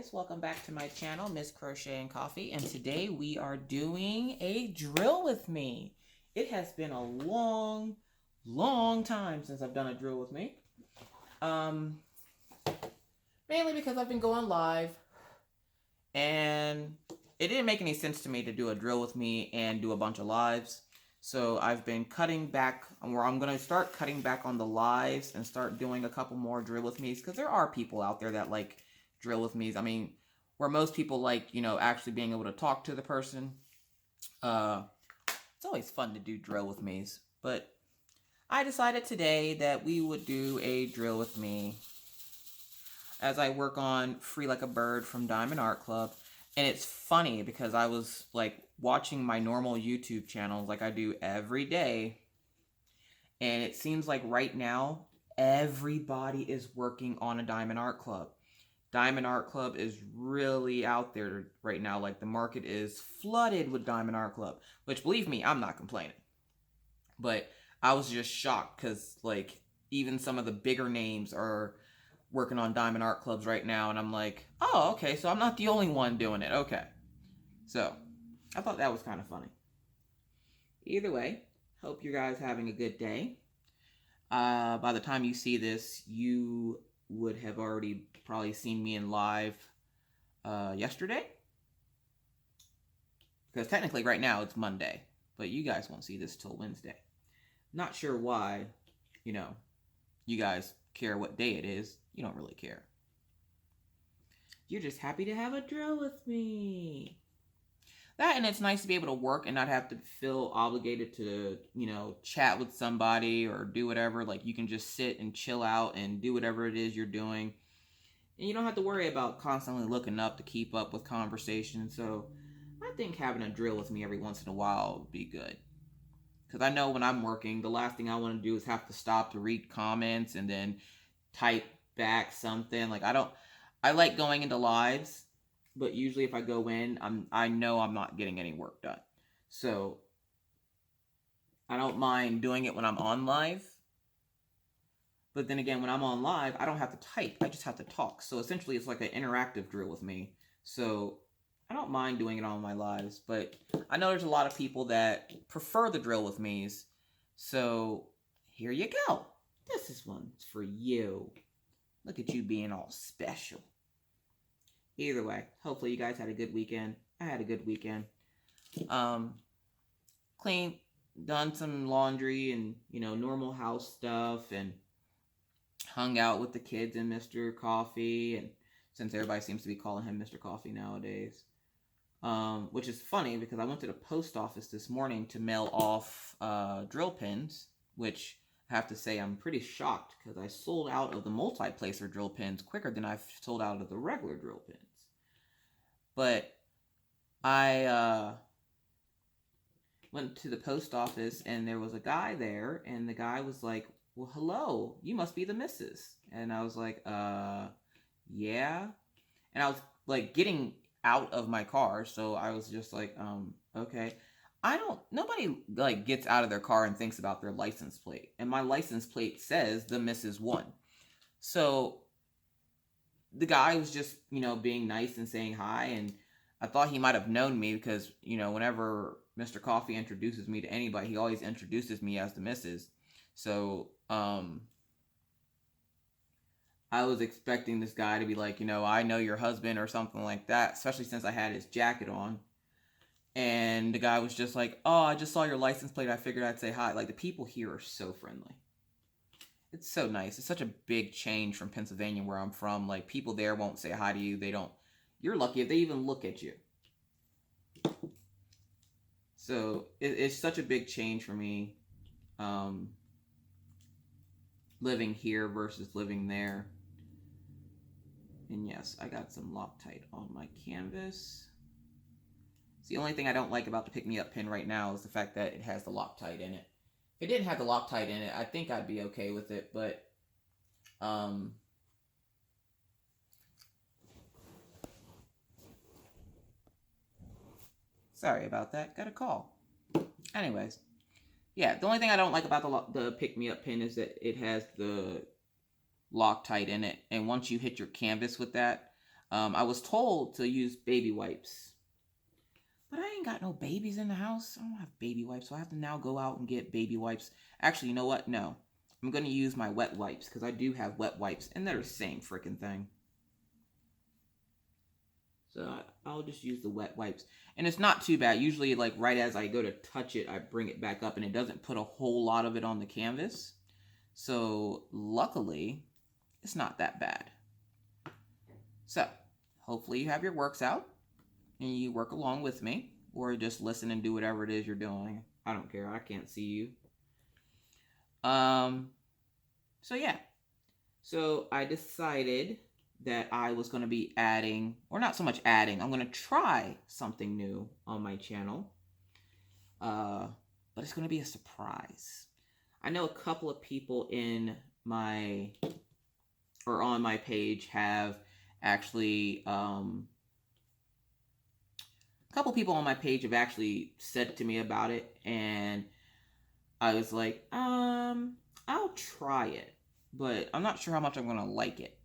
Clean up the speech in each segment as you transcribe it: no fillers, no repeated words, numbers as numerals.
guys, welcome back to my channel, Miss Crochet and Coffee, and today we are doing a drill with me. It has been a long time since I've done a drill with me. Mainly because I've been going live and it didn't make any sense to me to do a drill with me and do a bunch of lives. So I've been cutting back, where I'm going to start cutting back on the lives and start doing a couple more drill with me's, because there are people out there that like drill with me's. I mean, where most people like, you know, actually being able to talk to the person. It's always fun to do drill with me's, but I decided today that we would do a drill with me as I work on Free Like a Bird from Diamond Art Club. And it's funny because I was like watching my normal YouTube channels like I do every day. And it seems like right now, everybody is working on a Diamond Art Club. Diamond Art Club is really out there right now. Like the market is flooded with Diamond Art Club, which believe me, I'm not complaining. But I was just shocked because like even some of the bigger names are working on Diamond Art Clubs right now, and I'm like, oh, okay, so I'm not the only one doing it. Okay. So, I thought that was kind of funny. Either way, hope you guys having a good day. By the time you see this, you would have already probably seen me in live yesterday. Because technically right now it's Monday, but you guys won't see this till Wednesday. Not sure why, you know, you guys care what day it is. You don't really care. You're just happy to have a drill with me. That, and it's nice to be able to work and not have to feel obligated to, you know, chat with somebody or do whatever. Like you can just sit and chill out and do whatever it is you're doing. And you don't have to worry about constantly looking up to keep up with conversation. So I think having a drill with me every once in a while would be good. Because I know when I'm working, the last thing I want to do is have to stop to read comments and then type back something. Like I like going into lives, but usually if I go in, I know I'm not getting any work done. So I don't mind doing it when I'm on live. But then again, when I'm on live, I don't have to type. I just have to talk. So essentially it's like an interactive drill with me. So I don't mind doing it on my lives, but I know there's a lot of people that prefer the drill with me's. So here you go. This is one for you. Look at you being all special. Either way, hopefully you guys had a good weekend. I had a good weekend. Cleaned, done some laundry and, you know, normal house stuff, and hung out with the kids and Mr. Coffee, and since everybody seems to be calling him Mr. Coffee nowadays. Which is funny because I went to the post office this morning to mail off drill pins, which I have to say I'm pretty shocked because I sold out of the multi-placer drill pins quicker than I've sold out of the regular drill pins. But I went to the post office and there was a guy there, and the guy was like, well, hello, you must be the missus. And I was like, yeah. And I was like getting out of my car, so I was just like, okay. Nobody like gets out of their car and thinks about their license plate. And my license plate says the Mrs. 1. So the guy was just, you know, being nice and saying hi. And I thought he might have known me because, you know, whenever Mr. Coffee introduces me to anybody, he always introduces me as the Mrs. So, I was expecting this guy to be like, you know, I know your husband or something like that, especially since I had his jacket on. And the guy was just like, oh, I just saw your license plate. I figured I'd say hi. Like, the people here are so friendly. It's so nice. It's such a big change from Pennsylvania, where I'm from. Like, people there won't say hi to you. They don't. You're lucky if they even look at you. So, it's such a big change for me, living here versus living there. And yes, I got some Loctite on my canvas. It's the only thing I don't like about the pick-me-up pin right now is the fact that it has the Loctite in it. If it didn't have the Loctite in it, I think I'd be okay with it, but sorry about that. Got a call. Anyways, yeah, the only thing I don't like about the pick-me-up pin is that it has the Loctite in it, and once you hit your canvas with that, I was told to use baby wipes, but I ain't got no babies in the house. I don't have baby wipes, so I have to now go out and get baby wipes. Actually, you know what? No. I'm going to use my wet wipes because I do have wet wipes, and they're the same freaking thing. So I'll just use the wet wipes. And it's not too bad. Usually, like, right as I go to touch it, I bring it back up, and it doesn't put a whole lot of it on the canvas. So, luckily, it's not that bad. So, hopefully you have your works out and you work along with me, or just listen and do whatever it is you're doing. I don't care. I can't see you. So yeah. So I decided that I was going to be adding, or not so much adding, I'm going to try something new on my channel. But it's going to be a surprise. I know a couple of people in my, or on my page have actually, a couple people on my page have actually said to me about it, and I was like, I'll try it, but I'm not sure how much I'm going to like it.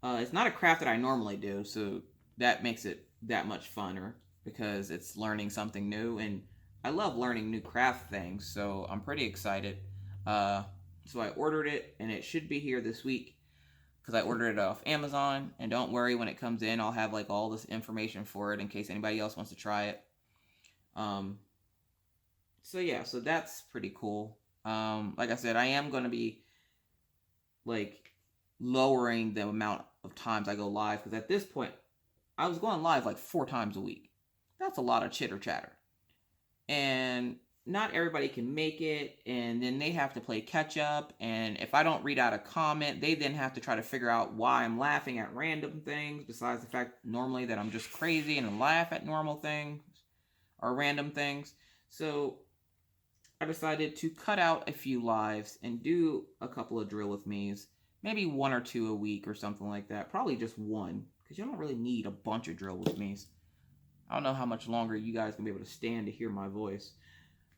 It's not a craft that I normally do, so that makes it that much funner, because it's learning something new, and I love learning new craft things, so I'm pretty excited. So I ordered it, and it should be here this week, because I ordered it off Amazon, and don't worry, when it comes in, I'll have like all this information for it in case anybody else wants to try it. So yeah, so that's pretty cool. Like I said, I am going to be like lowering the amount of times I go live, because at this point I was going live like 4 times a week. That's a lot of chitter chatter, and not everybody can make it, and then they have to play catch up, and if I don't read out a comment, they then have to try to figure out why I'm laughing at random things, besides the fact normally that I'm just crazy and laugh at normal things or random things. So I decided to cut out a few lives and do a couple of drill with me's, maybe 1 or 2 a week or something like that. Probably just 1, because you don't really need a bunch of drill with me's. I don't know how much longer you guys can be able to stand to hear my voice.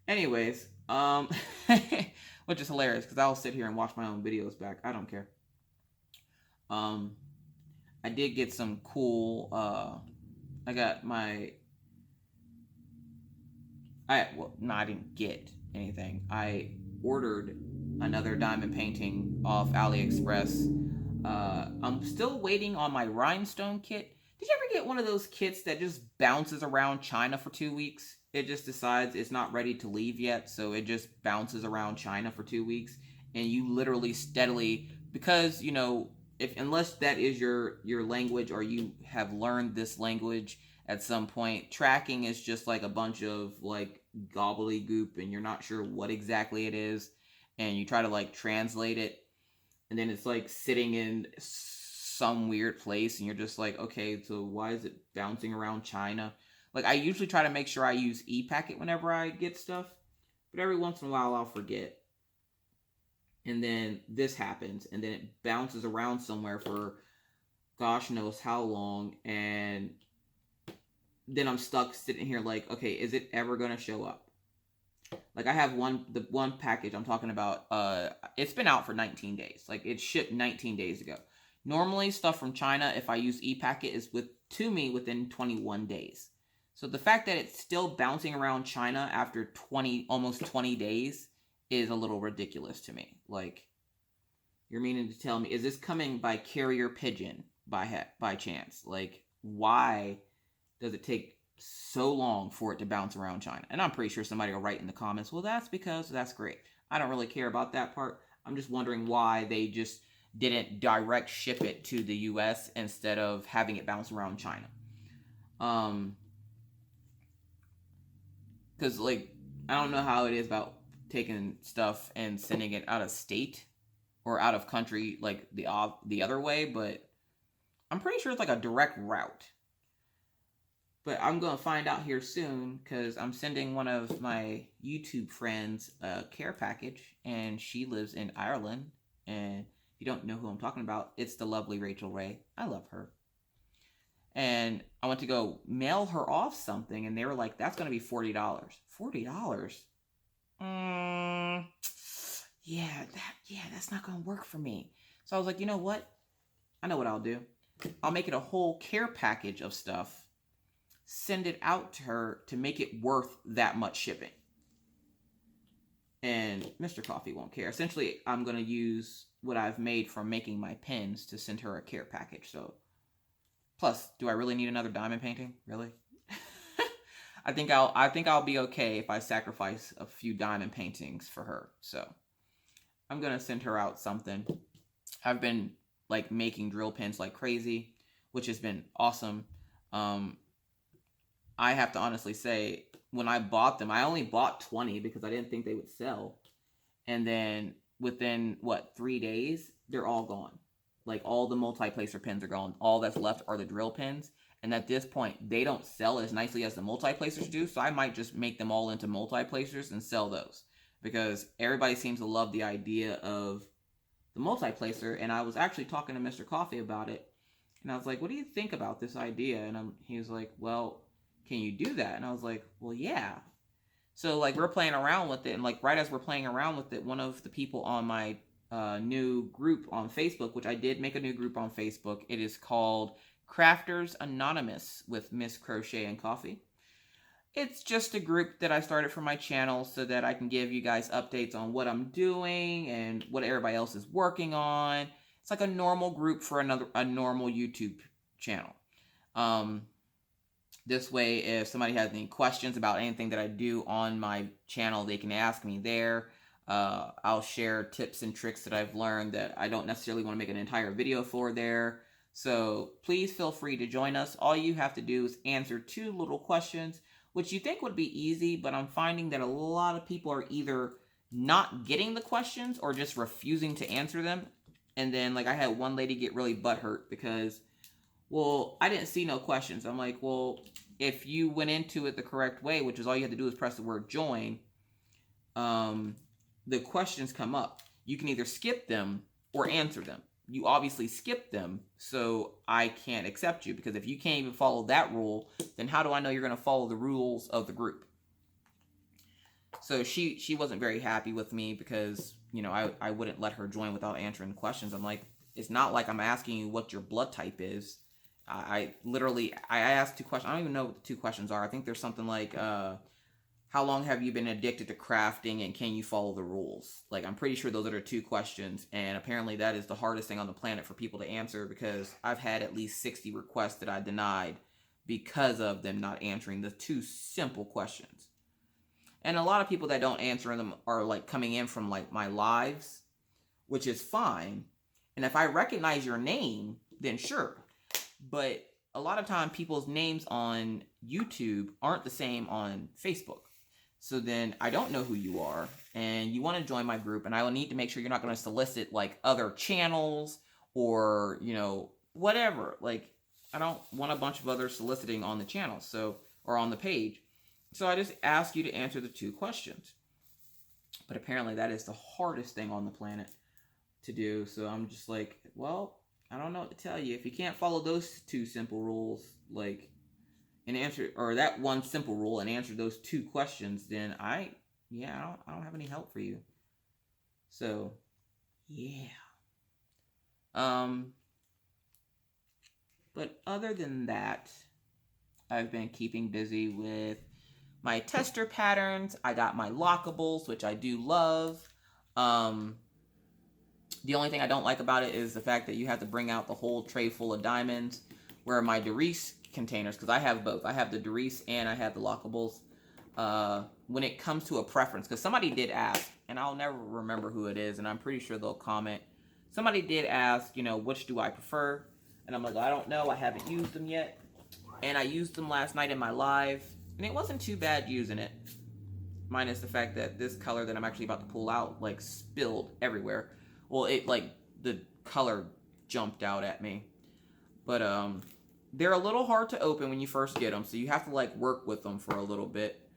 Anyways, which is hilarious, because I'll sit here and watch my own videos back. I don't care. I did get some cool, I got my, I didn't get anything. I ordered another diamond painting off AliExpress. I'm still waiting on my rhinestone kit. Did you ever get one of those kits that just bounces around China for 2 weeks? It just decides it's not ready to leave yet, so it just bounces around China for 2 weeks, and you literally steadily, because, you know, unless that is your language, or you have learned this language at some point, tracking is just like a bunch of like gobbledygook, and you're not sure what exactly it is, and you try to like translate it, and then it's like sitting in some weird place, and you're just like, okay, so why is it bouncing around China? Like, I usually try to make sure I use ePacket whenever I get stuff, but every once in a while I'll forget. And then this happens, and then it bounces around somewhere for gosh knows how long, and then I'm stuck sitting here like, okay, is it ever going to show up? Like, I have the one package I'm talking about, it's been out for 19 days. Like, it shipped 19 days ago. Normally, stuff from China, if I use ePacket, is to me within 21 days. So the fact that it's still bouncing around China after almost 20 days is a little ridiculous to me. Like, you're meaning to tell me, is this coming by carrier pigeon by chance? Like, why does it take so long for it to bounce around China? And I'm pretty sure somebody will write in the comments, well, that's because that's great. I don't really care about that part. I'm just wondering why they just didn't direct ship it to the US instead of having it bounce around China. Because, like, I don't know how it is about taking stuff and sending it out of state or out of country, like the other way, but I'm pretty sure it's like a direct route. But I'm going to find out here soon, because I'm sending one of my YouTube friends a care package, and she lives in Ireland. And if you don't know who I'm talking about, it's the lovely Rachel Ray. I love her. And I went to go mail her off something, and they were like, that's going to be $40. $40? Yeah, that's not going to work for me. So I was like, you know what? I know what I'll do. I'll make it a whole care package of stuff, send it out to her to make it worth that much shipping. And Mr. Coffee won't care. Essentially, I'm going to use what I've made from making my pens to send her a care package. So, plus, do I really need another diamond painting? Really? I think I'll be okay if I sacrifice a few diamond paintings for her. So, I'm going to send her out something. I've been like making drill pins like crazy, which has been awesome. I have to honestly say, when I bought them, I only bought 20 because I didn't think they would sell. And then within, 3 days, they're all gone. Like, all the multi-placer pins are gone. All that's left are the drill pins. And at this point, they don't sell as nicely as the multi-placers do. So I might just make them all into multi-placers and sell those. Because everybody seems to love the idea of the multi-placer. And I was actually talking to Mr. Coffee about it. And I was like, what do you think about this idea? And he was like, well, can you do that? And I was like, well, yeah. So, like, we're playing around with it. And, like, right as we're playing around with it, one of the people on my new group on Facebook, which I did make a new group on Facebook. It is called Crafters Anonymous with Miss Crochet and Coffee. It's just a group that I started for my channel so that I can give you guys updates on what I'm doing and what everybody else is working on. It's like a normal group for a normal YouTube channel. This way, if somebody has any questions about anything that I do on my channel, they can ask me there. I'll share tips and tricks that I've learned that I don't necessarily want to make an entire video for there. So please feel free to join us. All you have to do is answer 2 little questions, which you think would be easy, but I'm finding that a lot of people are either not getting the questions or just refusing to answer them. And then, like, I had one lady get really butthurt because, well, I didn't see no questions. I'm like, well, if you went into it the correct way, which is all you have to do is press the word join, the questions come up. You can either skip them or answer them. You obviously skipped them, so I can't accept you, because if you can't even follow that rule, then how do I know you're going to follow the rules of the group? So she wasn't very happy with me because, you know, I wouldn't let her join without answering the questions. I'm like, it's not like I'm asking you what your blood type is. I asked 2 questions. I don't even know what the 2 questions are. I think there's something like, how long have you been addicted to crafting, and can you follow the rules? Like, I'm pretty sure those are the 2 questions, and apparently that is the hardest thing on the planet for people to answer, because I've had at least 60 requests that I denied because of them not answering the 2 simple questions. And a lot of people that don't answer them are, like, coming in from, like, my lives, which is fine. And if I recognize your name, then sure. But a lot of time, people's names on YouTube aren't the same on Facebook. So then I don't know who you are, and you want to join my group, and I will need to make sure you're not going to solicit, like, other channels or, you know, whatever. Like, I don't want a bunch of other soliciting on the channel, so, or on the page. So I just ask you to answer the 2 questions. But apparently that is the hardest thing on the planet to do. So I'm just like, well, I don't know what to tell you. If you can't follow those 2 simple rules, like, and answer, or that one simple rule and answer those 2 questions, then I don't have any help for you. So, yeah. But other than that, I've been keeping busy with my tester patterns. I got my lockables, which I do love. The only thing I don't like about it is the fact that you have to bring out the whole tray full of diamonds, where my Doris containers, because I have both. I have the Doris and I have the lockables. When it comes to a preference, because somebody did ask, and I'll never remember who it is, and I'm pretty sure they'll comment. Somebody did ask, you know, which do I prefer? And I'm like, I don't know. I haven't used them yet. And I used them last night in my live, and it wasn't too bad using it. Minus the fact that this color that I'm actually about to pull out, like, spilled everywhere. Well, it, like, the color jumped out at me. But, they're a little hard to open when you first get them, so you have to, like, work with them for a little bit.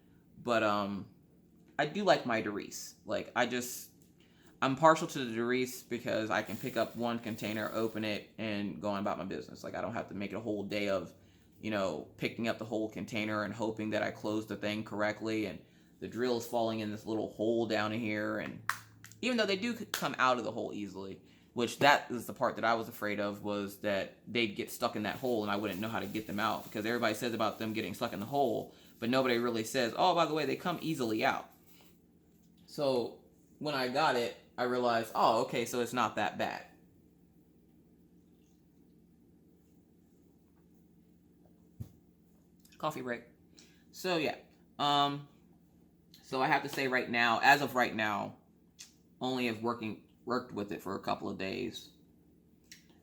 But, I do like my Doris. Like, I'm partial to the Doris because I can pick up one container, open it, and go on about my business. Like, I don't have to make it a whole day of, you know, picking up the whole container and hoping that I close the thing correctly, and the drill is falling in this little hole down here, and even though they do come out of the hole easily, which that is the part that I was afraid of, was that they'd get stuck in that hole and I wouldn't know how to get them out, because everybody says about them getting stuck in the hole, but nobody really says, oh, by the way, they come easily out. So when I got it, I realized, oh, okay, so it's not that bad. Coffee break. So yeah, so I have to say right now, as of right now, only have worked with it for a couple of days.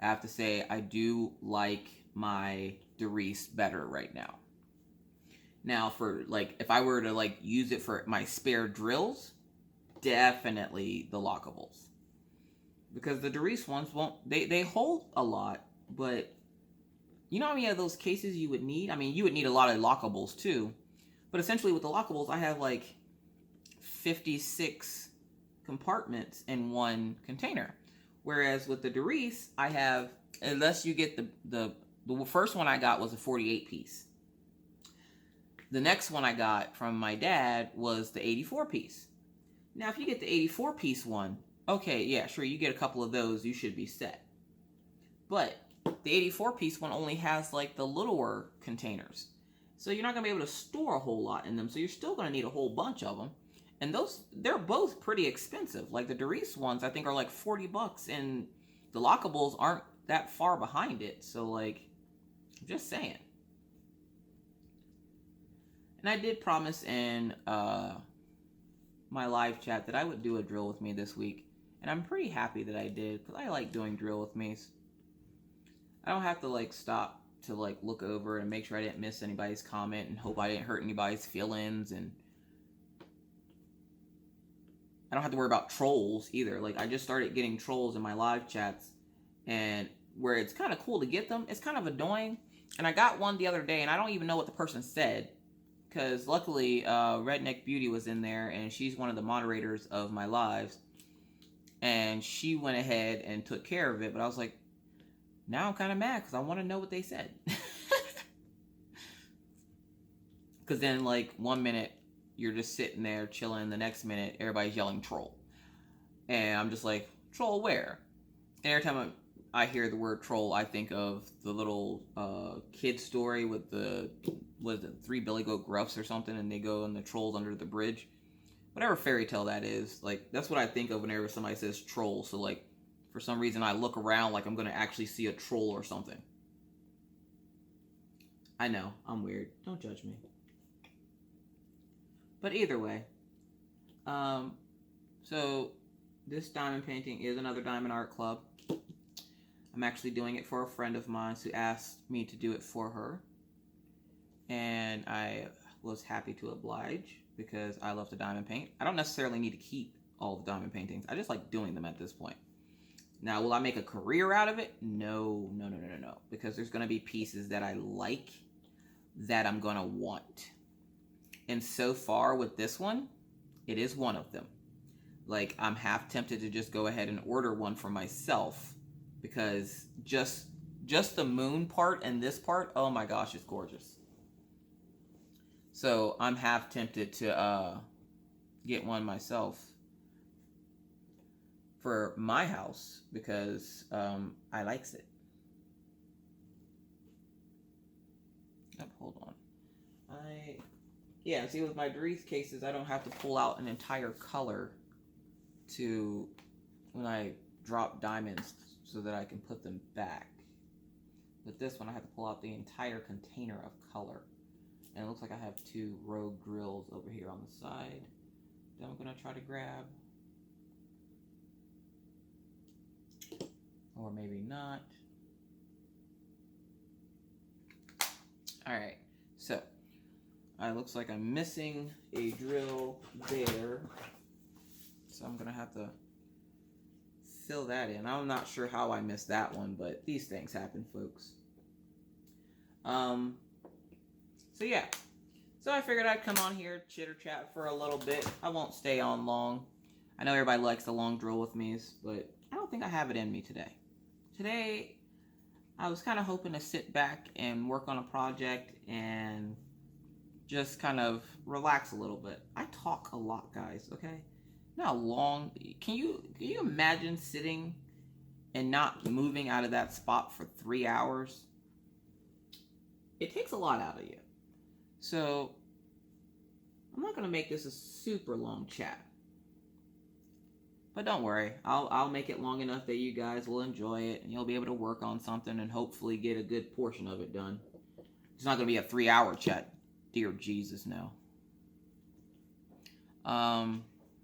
I have to say I do like my Doris better right now. Now, for like, if I were to like use it for my spare drills, definitely the lockables, because the Doris ones won't. They hold a lot, but you know how many of those cases you would need? I mean, you would need a lot of lockables too, but essentially with the lockables, I have like 56 compartments in one container. Whereas with the Doris, I have, unless you get the first one I got was a 48 piece. The next one I got from my dad was the 84 piece. Now, if you get the 84 piece one, okay, yeah, sure, you get a couple of those, you should be set. But the 84 piece one only has like the littler containers. So you're not going to be able to store a whole lot in them. So you're still going to need a whole bunch of them. And those, they're both pretty expensive. Like the Doris ones, I think, are like $40, and the lockables aren't that far behind it. So, like, I'm just saying. And I did promise in my live chat that I would do a drill with me this week. And I'm pretty happy that I did, because I like doing drill with me's. I don't have to, like, stop to, like, look over and make sure I didn't miss anybody's comment and hope I didn't hurt anybody's feelings, and I don't have to worry about trolls either. Like, I just started getting trolls in my live chats, and where it's kind of cool to get them, it's kind of annoying. And I got one the other day, and I don't even know what the person said, because luckily Redneck Beauty was in there, and she's one of the moderators of my lives, and she went ahead and took care of it. But I was like, now I'm kind of mad because I want to know what they said. Because then, like, 1 minute you're just sitting there chilling, the next minute everybody's yelling troll, and I'm just like, troll where? And every time I hear the word troll, I think of the little kid story with the, what is it, 3 billy goat gruffs or something, and they go and the trolls under the bridge, whatever fairy tale that is. Like, that's what I think of whenever somebody says troll. So, like, for some reason I look around like I'm gonna actually see a troll or something. I know, I'm weird, don't judge me. But either way, so this diamond painting is another Diamond Art Club. I'm actually doing it for a friend of mine who asked me to do it for her, and I was happy to oblige because I love to diamond paint. I don't necessarily need to keep all the diamond paintings. I just like doing them at this point. Now, will I make a career out of it? No, because there's going to be pieces that I like that I'm going to want. And so far with this one, it is one of them. Like, I'm half tempted to just go ahead and order one for myself, because just the moon part and this part, oh my gosh, it's gorgeous. So I'm half tempted to get one myself for my house, because I likes it. Yep, hold on. Yeah, see, with my Doris cases, I don't have to pull out an entire color to, when I drop diamonds, so that I can put them back. With this one, I have to pull out the entire container of color. And it looks like I have 2 rogue drills over here on the side that I'm going to try to grab. Or maybe not. Alright, so it looks like I'm missing a drill there. So I'm going to have to fill that in. I'm not sure how I missed that one, but these things happen, folks. So yeah. So I figured I'd come on here, chitter chat for a little bit. I won't stay on long. I know everybody likes the long drill with me's, but I don't think I have it in me today. Today, I was kind of hoping to sit back and work on a project and just kind of relax a little bit. I talk a lot, guys, okay? Not long. Can you imagine sitting and not moving out of that spot for 3 hours, it takes a lot out of you. So I'm not going to make this a super long chat. But don't worry, I'll make it long enough that you guys will enjoy it, and you'll be able to work on something and hopefully get a good portion of it done. It's not going to be a 3-hour chat. Dear Jesus, no.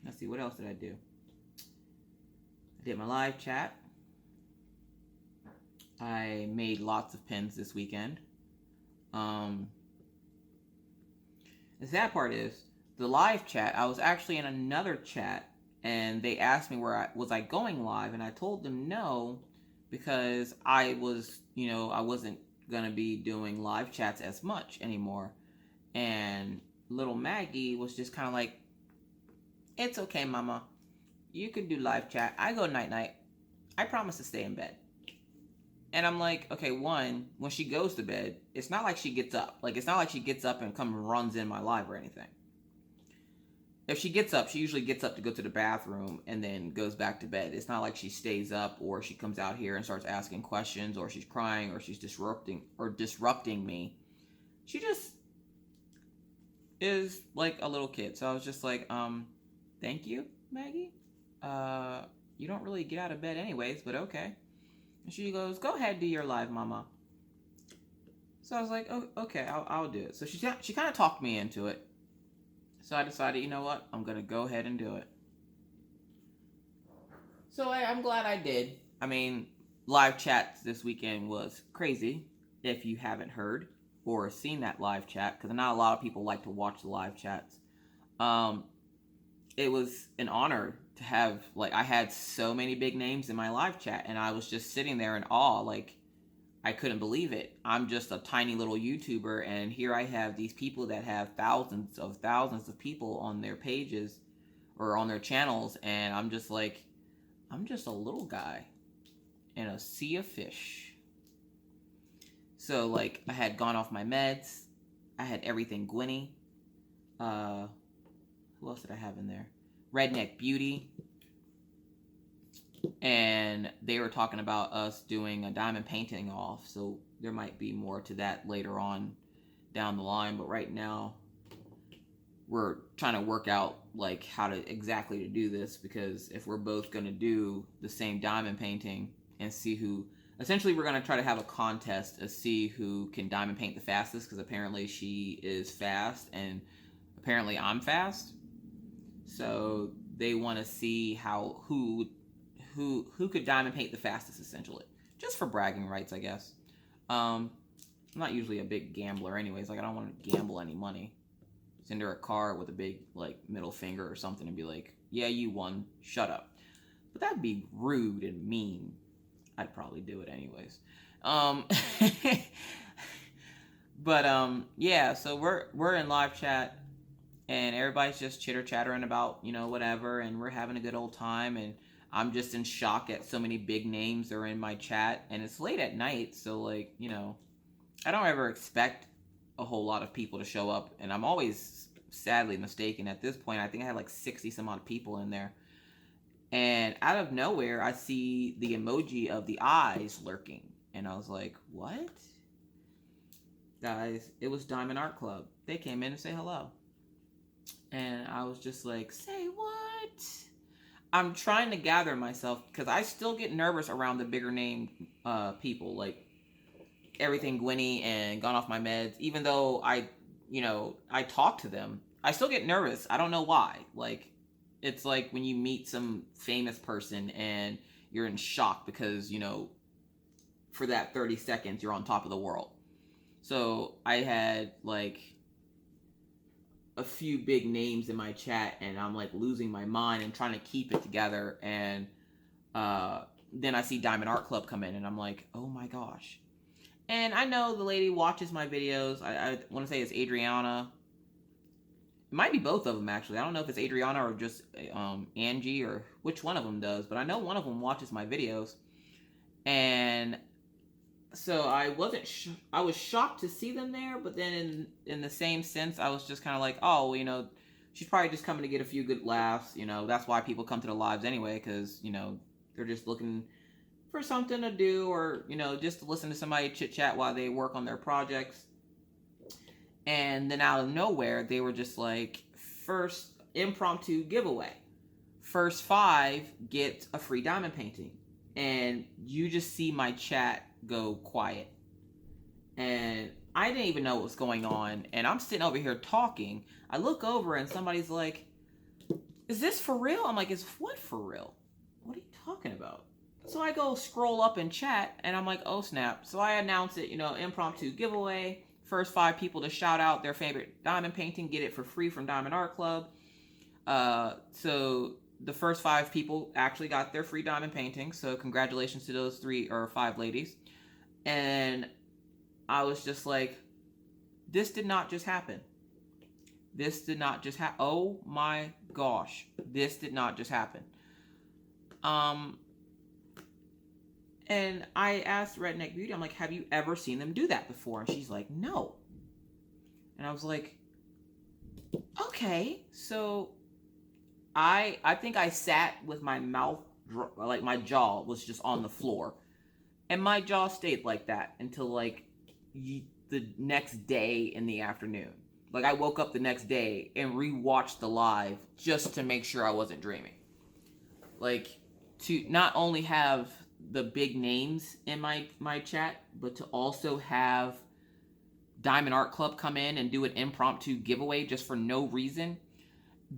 Let's see, what else did I do? I did my live chat. I made lots of pins this weekend. The sad part is, the live chat, I was actually in another chat, and they asked me was I going live, and I told them no, because I was, I wasn't gonna be doing live chats as much anymore. And little Maggie was just kind of like, it's okay, mama. You can do live chat. I go night-night. I promise to stay in bed. And I'm like, okay, one, when she goes to bed, it's not like she gets up. Like, it's not like she gets up and runs in my live or anything. If she gets up, she usually gets up to go to the bathroom and then goes back to bed. It's not like she stays up or she comes out here and starts asking questions or she's crying or she's disrupting me. She just is like a little kid. So I was just like, thank you, Maggie. You don't really get out of bed anyways, but okay. And she goes, go ahead, do your live, mama. So I was like, oh, okay, I'll do it. So she kind of talked me into it. So I decided, you know what? I'm going to go ahead and do it. So I'm glad I did. I mean, live chats this weekend was crazy, if you haven't heard or seen that live chat, because not a lot of people like to watch the live chats. It was an honor to have, I had so many big names in my live chat, and I was just sitting there in awe, I couldn't believe it. I'm just a tiny little YouTuber, and here I have these people that have thousands of people on their pages or on their channels, and I'm just a little guy in a sea of fish. So, I had gone off my meds. I had everything Gwynny. Who else did I have in there? Redneck Beauty. And they were talking about us doing a diamond painting off, so there might be more to that later on down the line. But right now, we're trying to work out how to exactly do this, because if we're both going to do the same diamond painting and see who, essentially we're going to try to have a contest to see who can diamond paint the fastest, because apparently she is fast and apparently I'm fast. So they want to see who could diamond paint the fastest, essentially. Just for bragging rights, I guess. I'm not usually a big gambler anyways. I don't want to gamble any money. Send her a card with a big, middle finger or something and be like, yeah, you won. Shut up. But that'd be rude and mean. I'd probably do it anyways. Yeah, so we're in live chat, and everybody's just chitter-chattering about, whatever, and we're having a good old time, and I'm just in shock at so many big names that are in my chat, and it's late at night, so, I don't ever expect a whole lot of people to show up, and I'm always sadly mistaken. At this point, I think I had 60 some odd people in there, and out of nowhere, I see the emoji of the eyes lurking, and I was like, what? Guys, it was Diamond Art Club. They came in to say hello, and I was just like, say what? I'm trying to gather myself, because I still get nervous around the bigger name people, everything Gwynny and Gone Off My Meds. Even though I talk to them, I still get nervous. I don't know why. It's like when you meet some famous person and you're in shock because, for that 30 seconds, you're on top of the world. So I had, a few big names in my chat, and I'm losing my mind and trying to keep it together, and then I see Diamond Art Club come in, and I'm like, oh my gosh. And I know the lady watches my videos. I want to say it's Adriana. It might be both of them, actually. I don't know if it's Adriana or just Angie, or which one of them does, but I know one of them watches my videos. And so I I was shocked to see them there, but then in the same sense, I was just kind of like, oh, she's probably just coming to get a few good laughs. That's why people come to the lives anyway, because, they're just looking for something to do, or, just to listen to somebody chit chat while they work on their projects. And then out of nowhere, they were just like, first impromptu giveaway. First 5 get a free diamond painting. And you just see my chat go quiet. And I didn't even know what was going on. And I'm sitting over here talking. I look over and somebody's like, is this for real? I'm like, is what for real? What are you talking about? So I go scroll up in chat and I'm like, oh snap. So I announce it, impromptu giveaway. First 5 people to shout out their favorite diamond painting get it for free from Diamond Art Club. So the first 5 people actually got their free diamond painting. So congratulations to those 3 or 5 ladies. And I was just like, this did not just happen. This did not just happen. Oh my gosh. This did not just happen. And I asked Redneck Beauty, I'm like, have you ever seen them do that before? And she's like, no. And I was like, okay. So I think I sat with my mouth, like my jaw was just on the floor. And my jaw stayed like that until like the next day in the afternoon. Like I woke up the next day and rewatched the live just to make sure I wasn't dreaming. Like to not only have the big names in my chat, but to also have Diamond Art Club come in and do an impromptu giveaway just for no reason.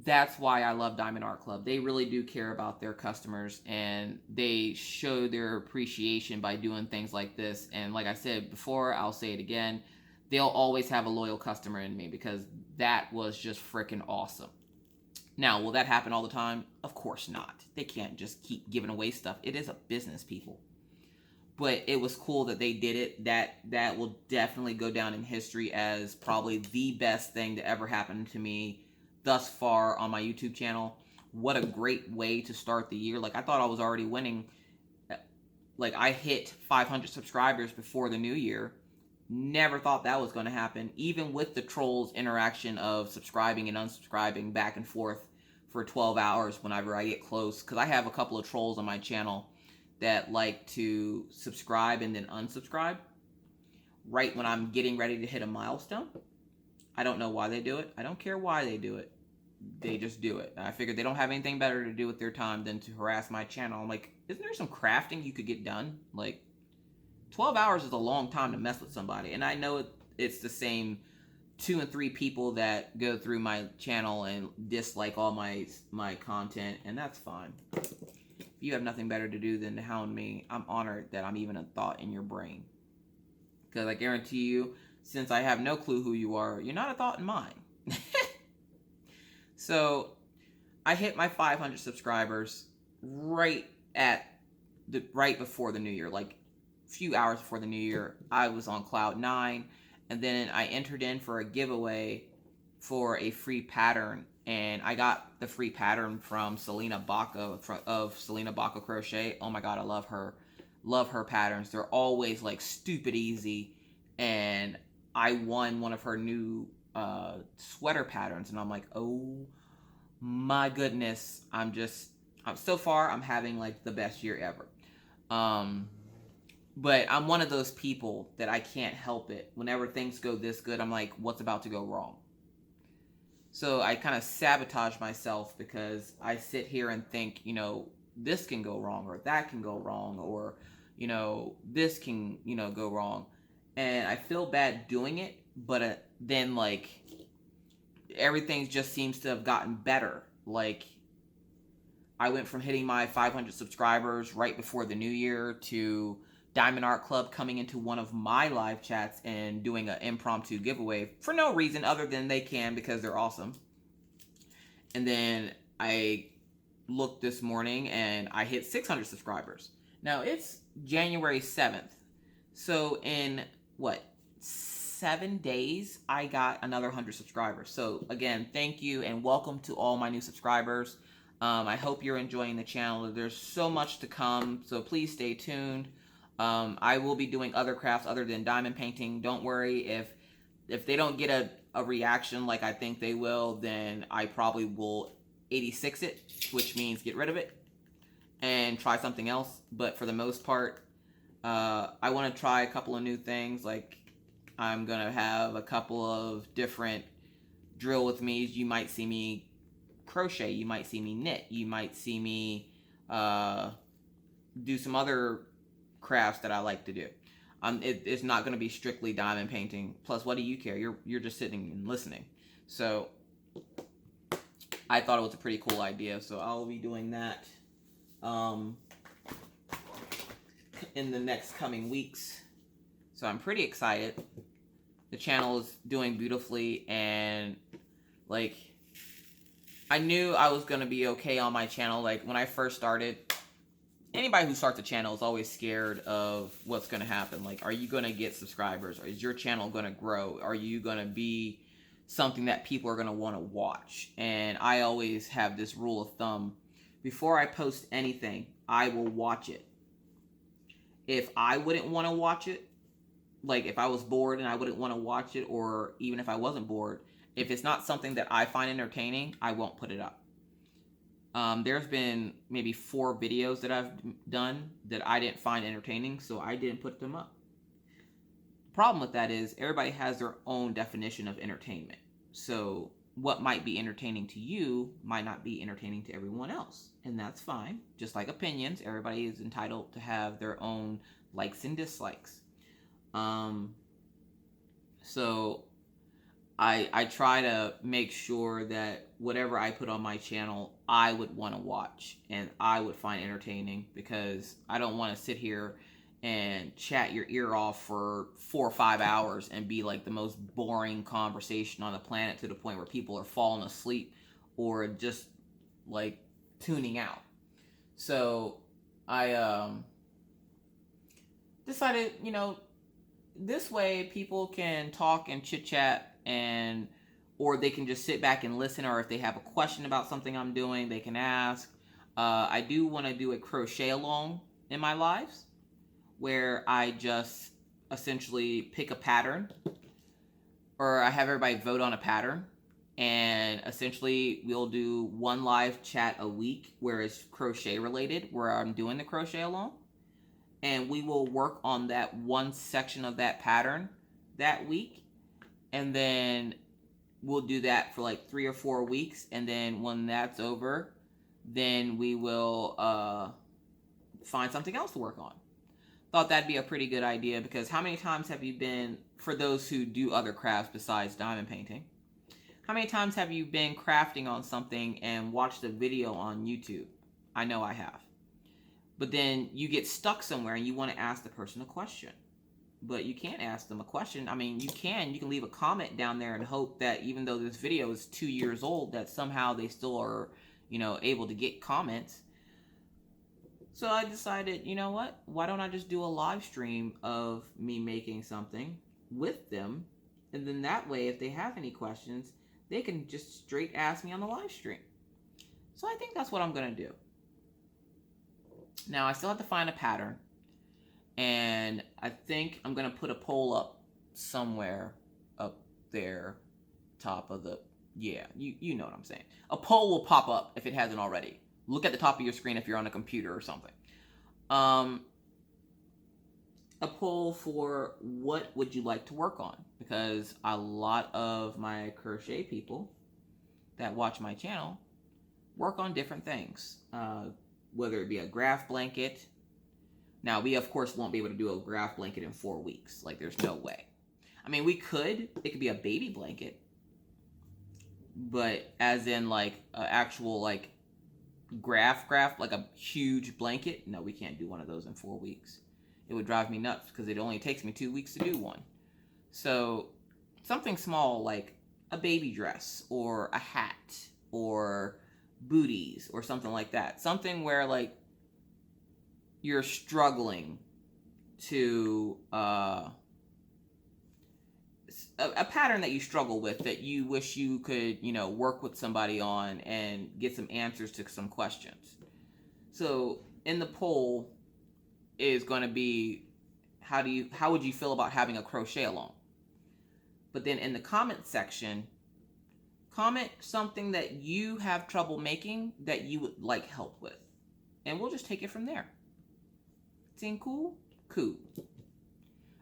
That's why I love Diamond Art Club. They really do care about their customers, and they show their appreciation by doing things like this. And like I said before, I'll say it again, they'll always have a loyal customer in me because that was just freaking awesome. Now, will that happen all the time? Of course not. They can't just keep giving away stuff. It is a business, people. But it was cool that they did it. That will definitely go down in history as probably the best thing to ever happen to me thus far on my YouTube channel. What a great way to start the year. Like, I thought I was already winning. Like, I hit 500 subscribers before the new year. Never thought that was going to happen. Even with the trolls interaction of subscribing and unsubscribing back and forth for 12 hours whenever I get close. Because I have a couple of trolls on my channel that like to subscribe and then unsubscribe right when I'm getting ready to hit a milestone. I don't know why they do it. I don't care why they do it. They just do it. I figured they don't have anything better to do with their time than to harass my channel. I'm like, isn't there some crafting you could get done? Like, 12 hours is a long time to mess with somebody. And I know it's the same 2 and 3 people that go through my channel and dislike all my content, and that's fine. If you have nothing better to do than to hound me, I'm honored that I'm even a thought in your brain. Because I guarantee you, since I have no clue who you are, you're not a thought in mine. So, I hit my 500 subscribers right before the new year, like a few hours before the new year. I was on cloud 9, and then I entered in for a giveaway for a free pattern, and I got the free pattern from Selena Baca of Selena Baca Crochet. Oh my god, I love her. Love her patterns. They're always like stupid easy, and I won one of her new sweater patterns, and I'm like, oh my goodness, so far I'm having like the best year ever. But I'm one of those people that I can't help it. Whenever things go this good, I'm like, what's about to go wrong? So I kind of sabotage myself because I sit here and think, this can go wrong, or that can go wrong, or, this can, go wrong. And I feel bad doing it, but then, like, everything just seems to have gotten better. Like, I went from hitting my 500 subscribers right before the new year to Diamond Art Club coming into one of my live chats and doing an impromptu giveaway for no reason other than they can because they're awesome. And then I looked this morning and I hit 600 subscribers. Now, it's January 7th. So in, 7 days, I got another 100 subscribers. So again, thank you and welcome to all my new subscribers. I hope you're enjoying the channel. There's so much to come, so please stay tuned. I will be doing other crafts other than diamond painting. Don't worry, if they don't get a reaction like I think they will, then I probably will 86 it, which means get rid of it. and try something else. But for the most part, I want to try a couple of new things. Like, I'm going to have a couple of different drill with me. You might see me crochet. You might see me knit. You might see me do some other crafts that I like to do. It's not going to be strictly diamond painting. Plus, what do you care? You're just sitting and listening. So I thought it was a pretty cool idea. So I'll be doing that in the next coming weeks. So I'm pretty excited. The channel is doing beautifully, and like, I knew I was going to be okay on my channel. Like, when I first started, anybody who starts a channel is always scared of what's going to happen. Like, are you going to get subscribers? Or is your channel going to grow? Are you going to be something that people are going to want to watch? And I always have this rule of thumb. Before I post anything, I will watch it. If I wouldn't want to watch it, like if I was bored and I wouldn't want to watch it, or even if I wasn't bored, if it's not something that I find entertaining, I won't put it up. There's been maybe 4 videos that I've done that I didn't find entertaining, so I didn't put them up. The problem with that is everybody has their own definition of entertainment. So what might be entertaining to you might not be entertaining to everyone else, and that's fine. Just like opinions, everybody is entitled to have their own likes and dislikes. So I try to make sure that whatever I put on my channel, I would want to watch and I would find entertaining, because I don't want to sit here and chat your ear off for 4 or 5 hours and be like the most boring conversation on the planet, to the point where people are falling asleep or just like tuning out. So I decided, this way people can talk and chit chat, and or they can just sit back and listen, or if they have a question about something I'm doing, they can ask. I do want to do a crochet along in my lives, where I just essentially pick a pattern, or I have everybody vote on a pattern, and essentially we'll do one live chat a week where it's crochet related, where I'm doing the crochet along, and we will work on that one section of that pattern that week, and then we'll do that for like 3 or 4 weeks, and then when that's over, then we will find something else to work on. Thought that'd be a pretty good idea, because how many times have you been, for those who do other crafts besides diamond painting, how many times have you been crafting on something and watched a video on YouTube? I know I have. But then you get stuck somewhere and you want to ask the person a question, but you can't ask them a question. I mean, you can leave a comment down there and hope that even though this video is 2 years old, that somehow they still are, able to get comments. So I decided, you know what? Why don't I just do a live stream of me making something with them? And then that way, if they have any questions, they can just straight ask me on the live stream. So I think that's what I'm going to do. Now, I still have to find a pattern. And I think I'm going to put a poll up somewhere up there, top of the, yeah, you know what I'm saying. A poll will pop up if it hasn't already. Look at the top of your screen if you're on a computer or something. A poll for what would you like to work on? Because a lot of my crochet people that watch my channel work on different things. Whether it be a graph blanket. Now, we of course won't be able to do a graph blanket in 4 weeks. Like, there's no way. I mean, we could. It could be a baby blanket. But as in like an actual like graph, like a huge blanket. No, we can't do one of those in 4 weeks. It would drive me nuts, because it only takes me 2 weeks to do one. So something small like a baby dress or a hat or booties or something like that. Something where like you're struggling to a pattern that you struggle with, that you wish you could, work with somebody on and get some answers to some questions. So in the poll is going to be, how would you feel about having a crochet along? But then in the comment section, comment something that you have trouble making that you would like help with. and we'll just take it from there. Seem cool? Cool.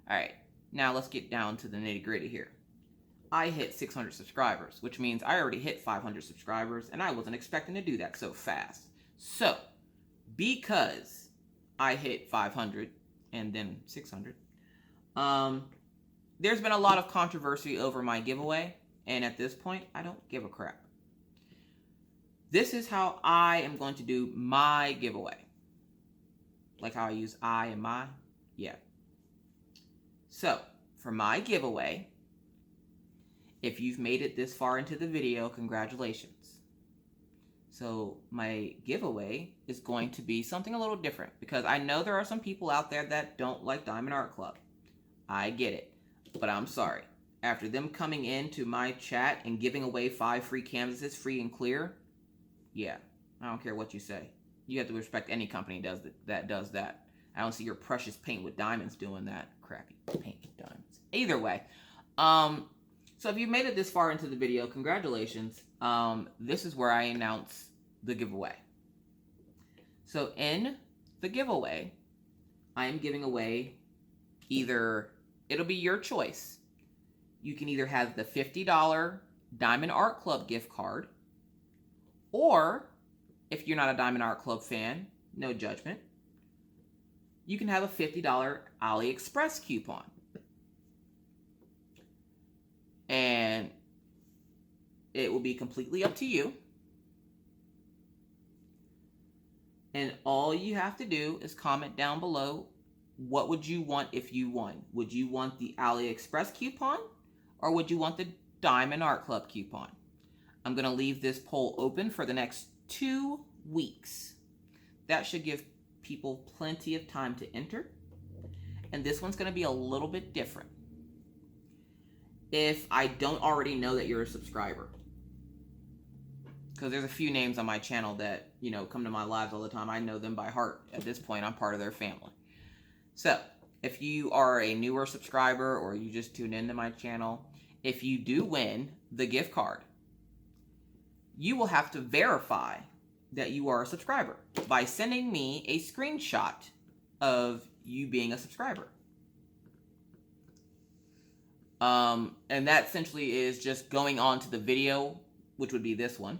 All right, now let's get down to the nitty gritty here. I hit 600 subscribers, which means I already hit 500 subscribers, and I wasn't expecting to do that so fast. So, because I hit 500 and then 600, there's been a lot of controversy over my giveaway, and at this point, I don't give a crap. This is how I am going to do my giveaway. Like how I use I and my? Yeah. So, for my giveaway, if you've made it this far into the video, congratulations. So my giveaway is going to be something a little different because I know there are some people out there that don't like Diamond Art Club. I get it, but I'm sorry. After them coming into my chat and giving away 5 free canvases, free and clear, yeah, I don't care what you say. You have to respect any company that does that. I don't see your precious paint with diamonds doing that. Crappy paint with diamonds. Either way, so if you've made it this far into the video, congratulations. This is where I announce the giveaway. So in the giveaway, I am giving away it'll be your choice. You can either have the $50 Diamond Art Club gift card, or if you're not a Diamond Art Club fan, no judgment, you can have a $50 AliExpress coupon. And it will be completely up to you. And all you have to do is comment down below, what would you want if you won? Would you want the AliExpress coupon, or would you want the Diamond Art Club coupon? I'm going to leave this poll open for the next 2 weeks. That should give people plenty of time to enter. And this one's going to be a little bit different. If I don't already know that you're a subscriber. Because there's a few names on my channel that, come to my lives all the time. I know them by heart. At this point, I'm part of their family. So, if you are a newer subscriber or you just tuned into my channel, if you do win the gift card, you will have to verify that you are a subscriber by sending me a screenshot of you being a subscriber. And that essentially is just going on to the video, which would be this one,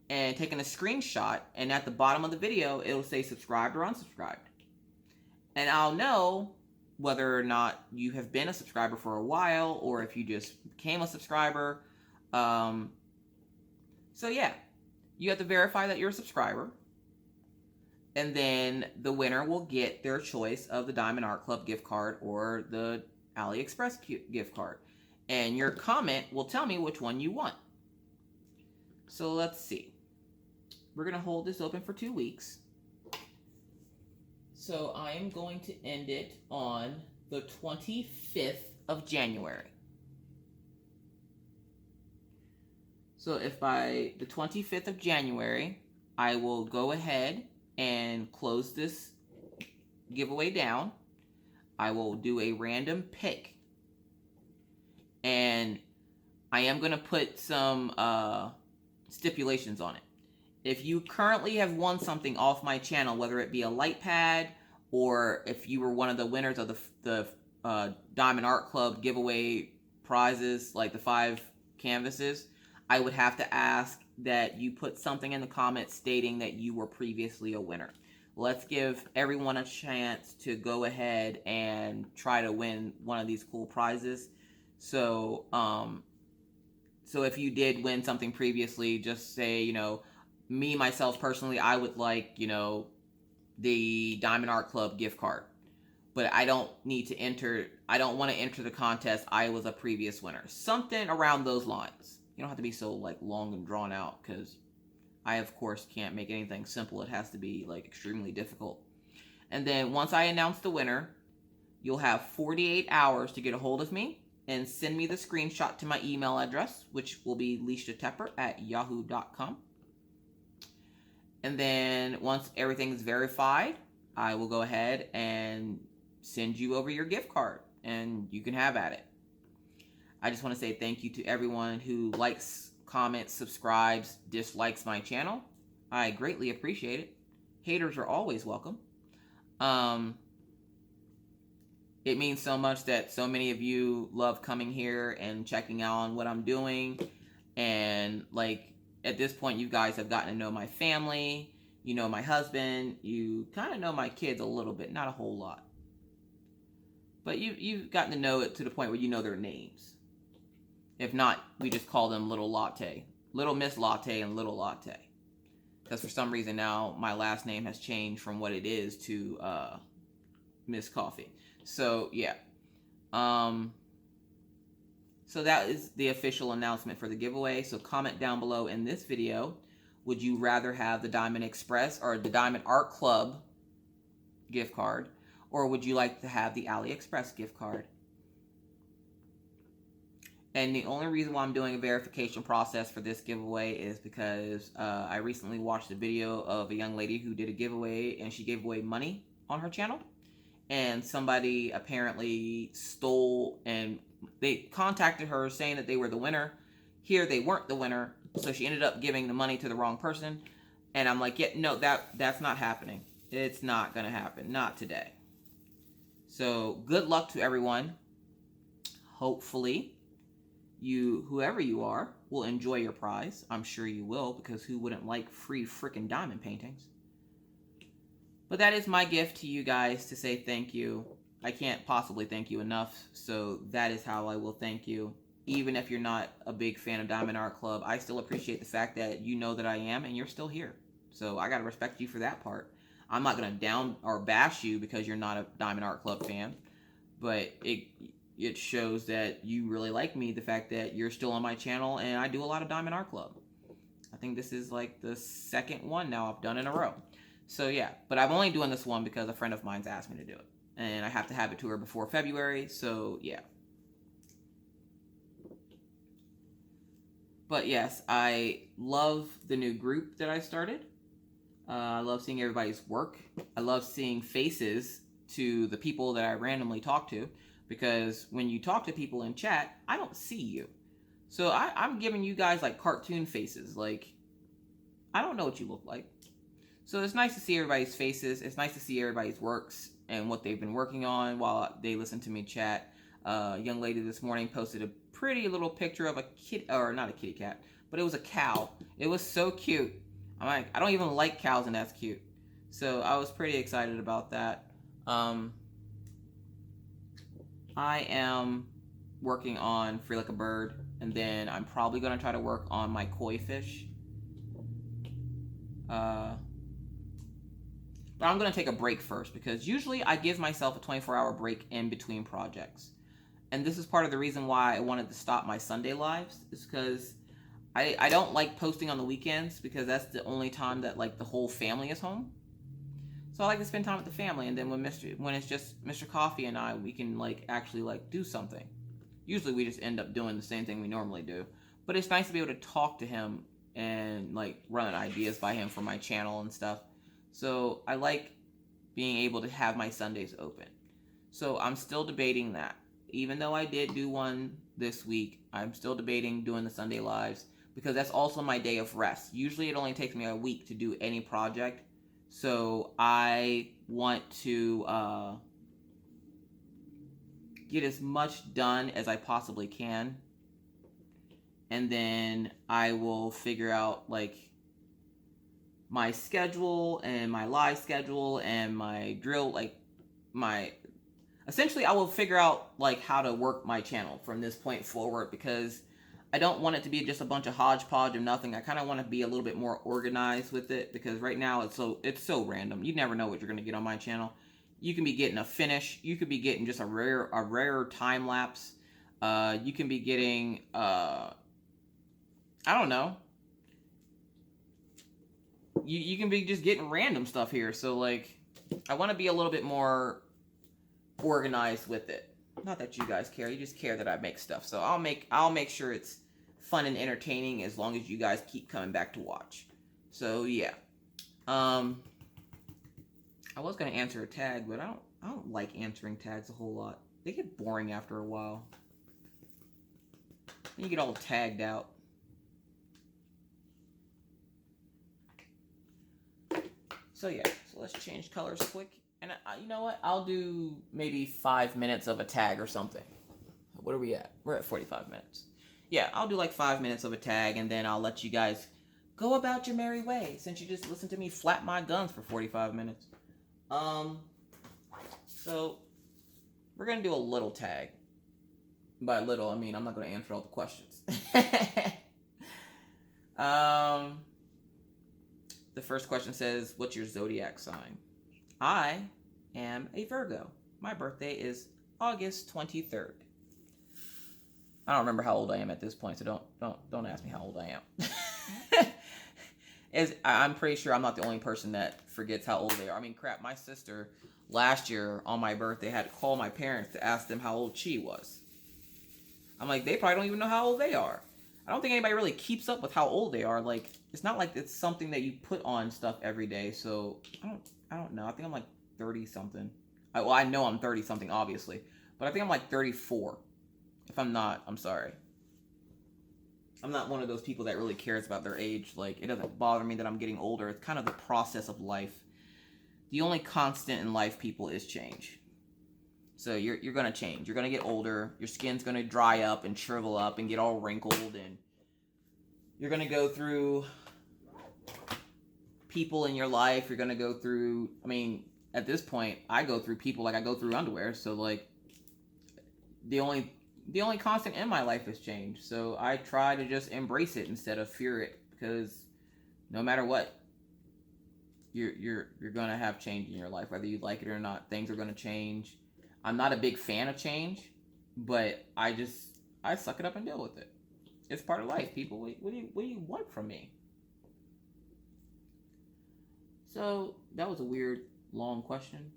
and taking a screenshot, and at the bottom of the video, it'll say subscribed or unsubscribed. And I'll know whether or not you have been a subscriber for a while, or if you just became a subscriber. So yeah, you have to verify that you're a subscriber, and then the winner will get their choice of the Diamond Art Club gift card or the AliExpress gift card, and your comment will tell me which one you want. So let's see. We're going to hold this open for 2 weeks. So I am going to end it on the 25th of January. So if by the 25th of January, I will go ahead and close this giveaway down. I will do a random pick. And I am going to put some stipulations on it. If you currently have won something off my channel, whether it be a light pad, or if you were one of the winners of the Diamond Art Club giveaway prizes, like the 5 canvases, I would have to ask that you put something in the comments stating that you were previously a winner. Let's give everyone a chance to go ahead and try to win one of these cool prizes. So, so if you did win something previously, just say, me, myself, personally, I would like, the Diamond Art Club gift card. But I don't need to enter, I don't want to enter the contest, I was a previous winner. Something around those lines. You don't have to be so, long and drawn out, because I, of course, can't make anything simple. It has to be, extremely difficult. And then once I announce the winner, you'll have 48 hours to get a hold of me and send me the screenshot to my email address, which will be leishatepper@yahoo.com. And then once everything's verified, I will go ahead and send you over your gift card, and you can have at it. I just want to say thank you to everyone who likes, comments, subscribes, dislikes my channel. I greatly appreciate it. Haters are always welcome. It means so much that so many of you love coming here and checking out on what I'm doing. And like at this point, you guys have gotten to know my family. You know my husband. You kind of know my kids a little bit, not a whole lot. But you've gotten to know it to the point where you know their names. If not, we just call them Little Latte. Little Miss Latte and Little Latte. Because for some reason now, my last name has changed from what it is to Miss Coffee. So, yeah. So that is the official announcement for the giveaway. So comment down below in this video. Would you rather have the Diamond Express or the Diamond Art Club gift card? Or would you like to have the AliExpress gift card? And the only reason why I'm doing a verification process for this giveaway is because I recently watched a video of a young lady who did a giveaway and she gave away money on her channel. And somebody apparently stole, and they contacted her saying that they were the winner. Here they weren't the winner, so she ended up giving the money to the wrong person. And I'm like, yeah, no, that's not happening. It's not gonna happen, not today. So good luck to everyone. Hopefully you, whoever you are, will enjoy your prize. I'm sure you will, because who wouldn't like free freaking diamond paintings? But that is my gift to you guys to say thank you. I can't possibly thank you enough, so that is how I will thank you. Even if you're not a big fan of Diamond Art Club, I still appreciate the fact that you know that I am and you're still here. So I gotta respect you for that part. I'm not gonna down or bash you because you're not a Diamond Art Club fan, but it shows that you really like me, the fact that you're still on my channel and I do a lot of Diamond Art Club. I think this is like the second one now I've done in a row. So yeah, but I'm only doing this one because a friend of mine's asked me to do it. And I have to have it to her before February, so yeah. But yes, I love the new group that I started. I love seeing everybody's work. I love seeing faces to the people that I randomly talk to. Because when you talk to people in chat, I don't see you. So I'm giving you guys like cartoon faces. Like, I don't know what you look like. So it's nice to see everybody's faces. It's nice to see everybody's works and what they've been working on while they listen to me chat. A young lady this morning posted a pretty little picture of a kid, or not a kitty cat, but it was a cow. It was so cute. I'm like, I don't even like cows and that's cute. So I was pretty excited about that. I am working on Free Like a Bird, and then I'm probably going to try to work on my koi fish. But I'm going to take a break first, because usually I give myself a 24-hour break in between projects. And this is part of the reason why I wanted to stop my Sunday lives, is because I don't like posting on the weekends, because that's the only time that like the whole family is home. So I like to spend time with the family, and then when it's just Mr. Coffee and I, we can like actually like do something. Usually we just end up doing the same thing we normally do. But it's nice to be able to talk to him and like run ideas by him for my channel and stuff. So I like being able to have my Sundays open. So I'm still debating that. Even though I did do one this week, I'm still debating doing the Sunday lives, because that's also my day of rest. Usually it only takes me a week to do any project. So I want to get as much done as I possibly can. And then I will figure out like my schedule and my live schedule and my drill, like essentially I will figure out like how to work my channel from this point forward, because I don't want it to be just a bunch of hodgepodge of nothing. I kind of want to be a little bit more organized with it, because right now it's so random. You never know what you're going to get on my channel. You can be getting a finish. You could be getting just a rare time lapse. You can be getting I don't know. You can be just getting random stuff here. So like I want to be a little bit more organized with it. Not that you guys care. You just care that I make stuff. So I'll make sure it's fun and entertaining, as long as you guys keep coming back to watch. So yeah. I was gonna answer a tag, but I don't like answering tags a whole lot. They get boring after a while. You get all tagged out. So yeah, so let's change colors quick. And you know what? I'll do maybe 5 minutes of a tag or something. What are we at? We're at 45 minutes. Yeah, I'll do like 5 minutes of a tag, and then I'll let you guys go about your merry way, since you just listened to me flap my guns for 45 minutes. So we're gonna do a little tag. By little, I mean I'm not gonna answer all the questions. The first question says, what's your zodiac sign? I am a Virgo. My birthday is August 23rd. I don't remember how old I am at this point, so don't ask me how old I am. I'm pretty sure I'm not the only person that forgets how old they are. I mean, crap, my sister last year on my birthday had to call my parents to ask them how old she was. I'm like, they probably don't even know how old they are. I don't think anybody really keeps up with how old they are. Like, it's not like it's something that you put on stuff every day. So I don't know. I think I'm like 30 something. Well, I know I'm 30 something, obviously, but I think I'm like 34. If I'm not, I'm sorry. I'm not one of those people that really cares about their age. Like, it doesn't bother me that I'm getting older. It's kind of the process of life. The only constant in life, people, is change. So you're going to change. You're going to get older. Your skin's going to dry up and shrivel up and get all wrinkled. And you're going to go through people in your life. You're going to go through, I mean, at this point, I go through people like I go through underwear. So, like, the only constant in my life is change. So I try to just embrace it instead of fear it, because no matter what, you're gonna have change in your life, whether you like it or not. Things are gonna change. I'm not a big fan of change, but I suck it up and deal with it. It's part of life, people. What do you want from me? So that was a weird, long question.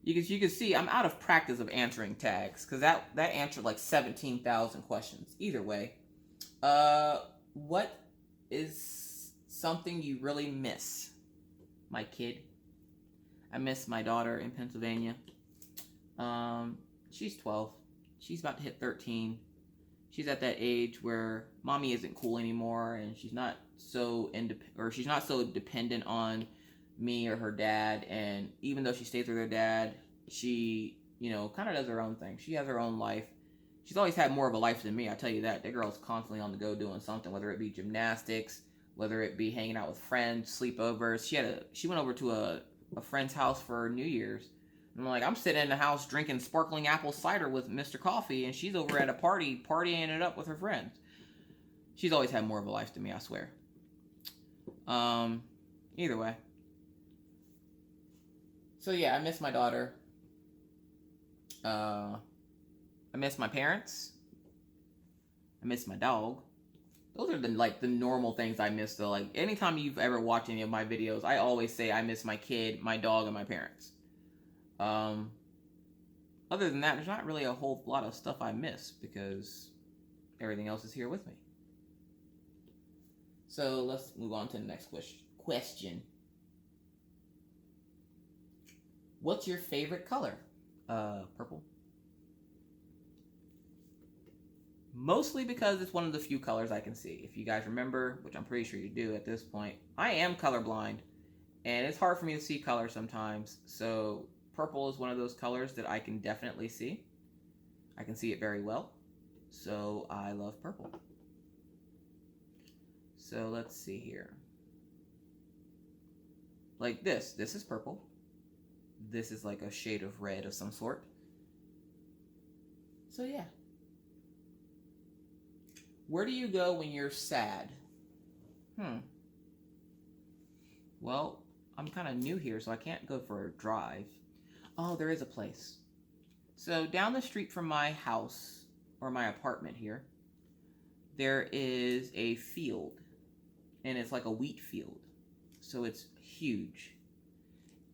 You can see I'm out of practice of answering tags, because that answered like 17,000 questions. Either way, what is something you really miss? My kid. I miss my daughter in Pennsylvania. She's 12. She's about to hit 13. She's at that age where mommy isn't cool anymore, and she's not so dependent on me or her dad. And even though she stays with her dad, she, kind of does her own thing. She has her own life. She's always had more of a life than me, I tell you that. That girl's constantly on the go doing something, whether it be gymnastics, whether it be hanging out with friends, sleepovers. She went over to a friend's house for New Year's. And I'm sitting in the house drinking sparkling apple cider with Mr. Coffee, and she's over at a party, partying it up with her friends. She's always had more of a life than me, I swear. Either way. So yeah, I miss my daughter. I miss my parents. I miss my dog. Those are the normal things I miss, though. Like, anytime you've ever watched any of my videos, I always say I miss my kid, my dog, and my parents. Other than that, there's not really a whole lot of stuff I miss, because everything else is here with me. So let's move on to the next question. What's your favorite color? Purple. Mostly because it's one of the few colors I can see. If you guys remember, which I'm pretty sure you do at this point, I am colorblind, and it's hard for me to see color sometimes. So purple is one of those colors that I can definitely see. I can see it very well. So I love purple. So let's see here. Like this is purple. This is like a shade of red of some sort. So yeah. Where do you go when you're sad? Well, I'm kind of new here, so I can't go for a drive. Oh, there is a place. So down the street from my house, or my apartment here, there is a field. And it's like a wheat field. So it's huge.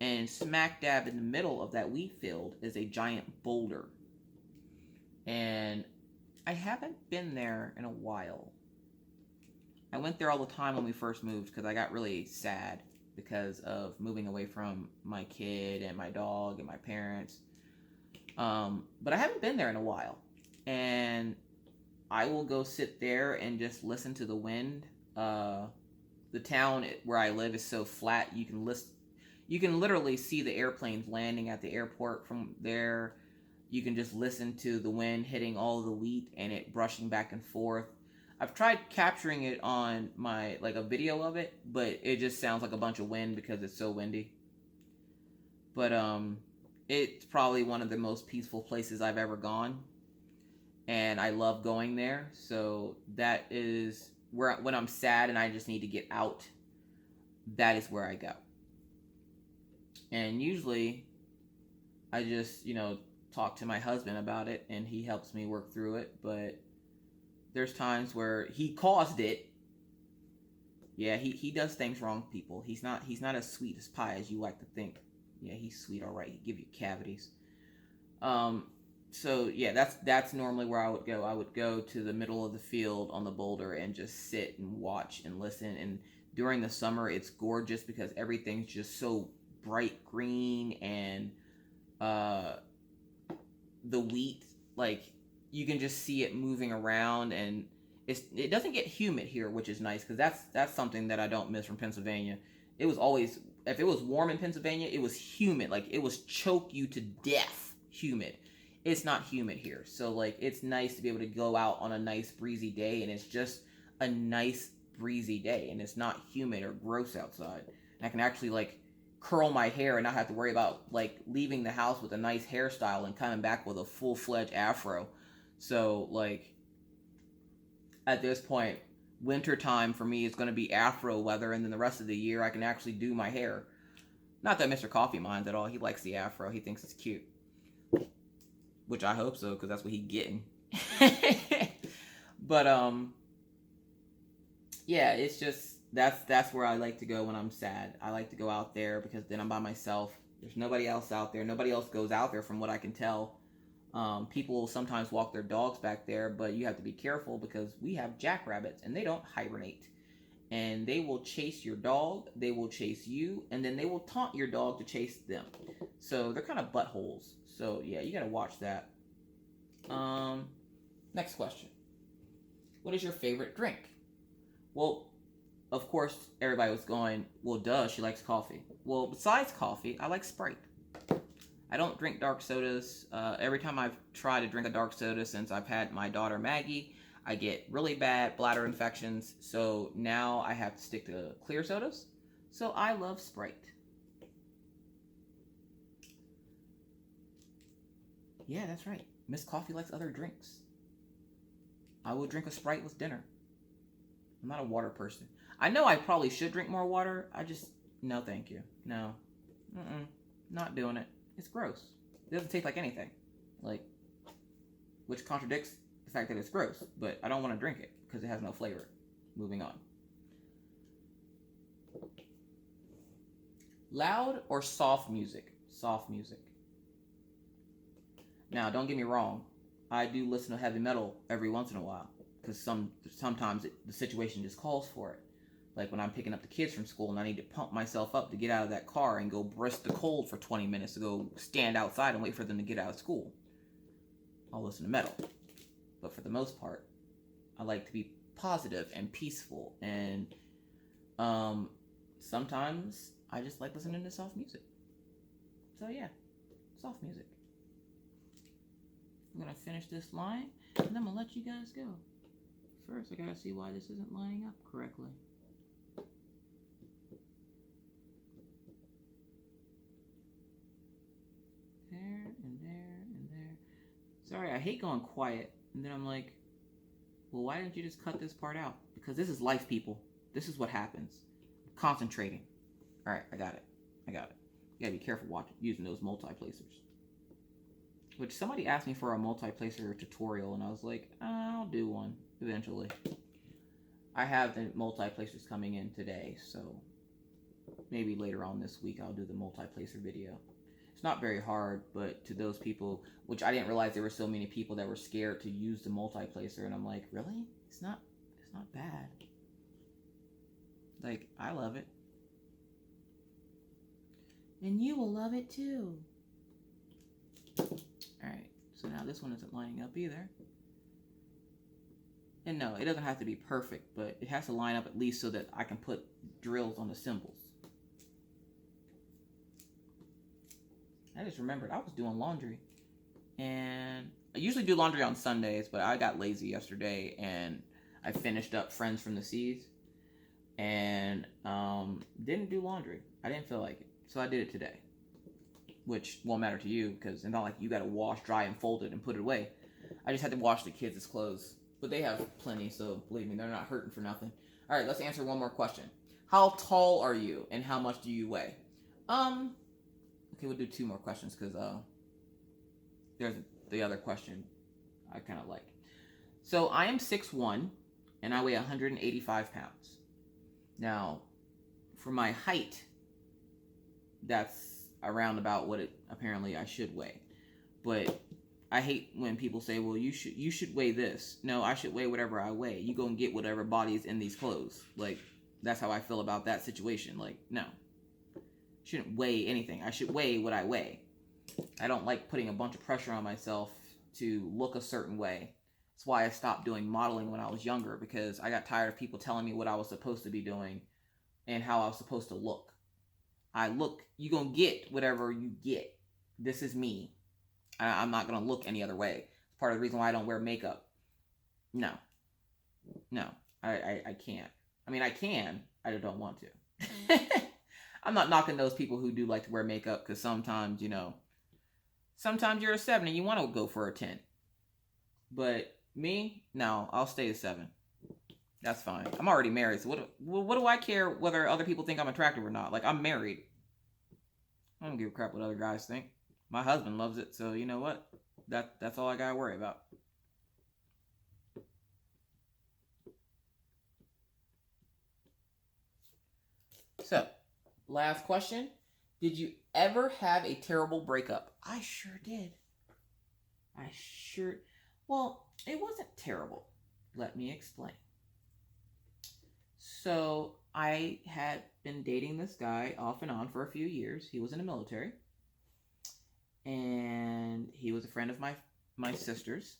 And smack dab in the middle of that wheat field is a giant boulder. And I haven't been there in a while. I went there all the time when we first moved, because I got really sad because of moving away from my kid and my dog and my parents. But I haven't been there in a while. And I will go sit there and just listen to the wind. The the town where I live is so flat, you can literally see the airplanes landing at the airport from there. You can just listen to the wind hitting all the wheat and it brushing back and forth. I've tried capturing it on my, like, a video of it, but it just sounds like a bunch of wind because it's so windy. But it's probably one of the most peaceful places I've ever gone, and I love going there. So that is where, when I'm sad and I just need to get out, that is where I go. And usually I just, talk to my husband about it and he helps me work through it. But there's times where he caused it. Yeah, he does things wrong, people. He's not as sweet as pie as you like to think. Yeah, he's sweet, all right. He give you cavities. So yeah, that's normally where I would go. I would go to the middle of the field on the boulder and just sit and watch and listen. And during the summer, it's gorgeous because everything's just so bright green, and the wheat, like, you can just see it moving around, and it doesn't get humid here, which is nice because that's something that I don't miss from Pennsylvania. It was always, if it was warm in Pennsylvania, it was humid. Like, it was choke you to death humid. It's not humid here. So, like, it's nice to be able to go out on a nice breezy day, and it's just a nice breezy day, and it's not humid or gross outside. And I can actually, like, curl my hair and not have to worry about, like, leaving the house with a nice hairstyle and coming back with a full-fledged afro. So, like, at this point, winter time for me is going to be afro weather, and then the rest of the year I can actually do my hair. Not that Mr. Coffee minds at all. He likes the afro. He thinks it's cute. Which I hope so, because that's what he's getting. But, yeah, it's just, that's where I like to go when I'm sad. I like to go out there because then I'm by myself. There's nobody else out there. Nobody else goes out there from what I can tell. People will sometimes walk their dogs back there, but you have to be careful because we have jackrabbits and they don't hibernate. And they will chase your dog, they will chase you, and then they will taunt your dog to chase them. So they're kind of buttholes. So yeah, you gotta watch that. Next question. What is your favorite drink? Well, of course, everybody was going, well, duh, she likes coffee. Well, besides coffee, I like Sprite. I don't drink dark sodas. Every time I've tried to drink a dark soda since I've had my daughter Maggie, I get really bad bladder infections. So now I have to stick to clear sodas. So I love Sprite. Yeah, that's right. Miss Coffee likes other drinks. I will drink a Sprite with dinner. I'm not a water person. I know I probably should drink more water. No thank you. No. Not doing it. It's gross. It doesn't taste like anything. Like, which contradicts the fact that it's gross. But I don't want to drink it because it has no flavor. Moving on. Loud or soft music? Soft music. Now, don't get me wrong. I do listen to heavy metal every once in a while because sometimes the situation just calls for it. Like when I'm picking up the kids from school and I need to pump myself up to get out of that car and go brisk the cold for 20 minutes to go stand outside and wait for them to get out of school. I'll listen to metal. But for the most part, I like to be positive and peaceful. And sometimes I just like listening to soft music. So yeah, soft music. I'm going to finish this line and then I'm going to let you guys go. First, I got to see why this isn't lining up correctly. There and there and there. Sorry, I hate going quiet. And then I'm like, well, why didn't you just cut this part out? Because this is life, people. This is what happens. I'm concentrating. All right, I got it. You got to be careful using those multi-placers. Which somebody asked me for a multi-placer tutorial, and I was like, I'll do one eventually. I have the multi-placers coming in today, so maybe later on this week I'll do the multi-placer video. It's not very hard, but to those people, which I didn't realize there were so many people that were scared to use the multi-placer, and I'm like, really? It's not bad. Like, I love it. And you will love it too. Alright, so now this one isn't lining up either. And no, it doesn't have to be perfect, but it has to line up at least so that I can put drills on the symbols. I just remembered I was doing laundry. And I usually do laundry on Sundays, but I got lazy yesterday and I finished up Friends from the Seas and didn't do laundry. I didn't feel like it. So I did it today, which won't matter to you because it's not like you got to wash, dry, and fold it and put it away. I just had to wash the kids' clothes. But they have plenty, so believe me, they're not hurting for nothing. All right, let's answer one more question. How tall are you and how much do you weigh? Okay, we'll do two more questions because there's the other question I kind of like. So I am 6'1", and I weigh 185 pounds. Now, for my height, that's around about what it apparently I should weigh. But I hate when people say, well, you should weigh this. No, I should weigh whatever I weigh. You go and get whatever body's in these clothes. Like, that's how I feel about that situation. Like, no. Shouldn't weigh anything. I should weigh what I weigh. I don't like putting a bunch of pressure on myself to look a certain way. That's why I stopped doing modeling when I was younger, because I got tired of people telling me what I was supposed to be doing and how I was supposed to look. You gonna get whatever you get. This is me. I'm not gonna look any other way. It's part of the reason why I don't wear makeup. No, I can't. I mean, I can. I just don't want to. I'm not knocking those people who do like to wear makeup, because sometimes, sometimes you're a 7 and you want to go for a 10. But me, no, I'll stay a 7. That's fine. I'm already married, so what do I care whether other people think I'm attractive or not? Like, I'm married. I don't give a crap what other guys think. My husband loves it, so you know what? That's all I gotta worry about. So, last question. Did you ever have a terrible breakup? I sure did. Well, it wasn't terrible. Let me explain. So, I had been dating this guy off and on for a few years. He was in the military. And he was a friend of my sister's.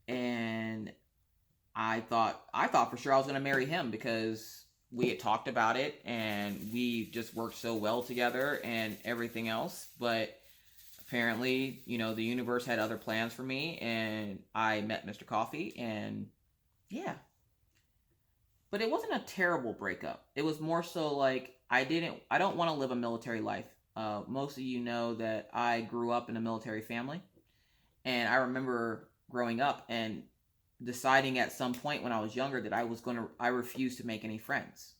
And I thought for sure I was going to marry him because we had talked about it and we just worked so well together and everything else. But apparently, the universe had other plans for me, and I met Mr. Coffee, and yeah. But it wasn't a terrible breakup. It was more so like I don't want to live a military life. Most of you know that I grew up in a military family, and I remember growing up and deciding at some point when I was younger that I refused to make any friends.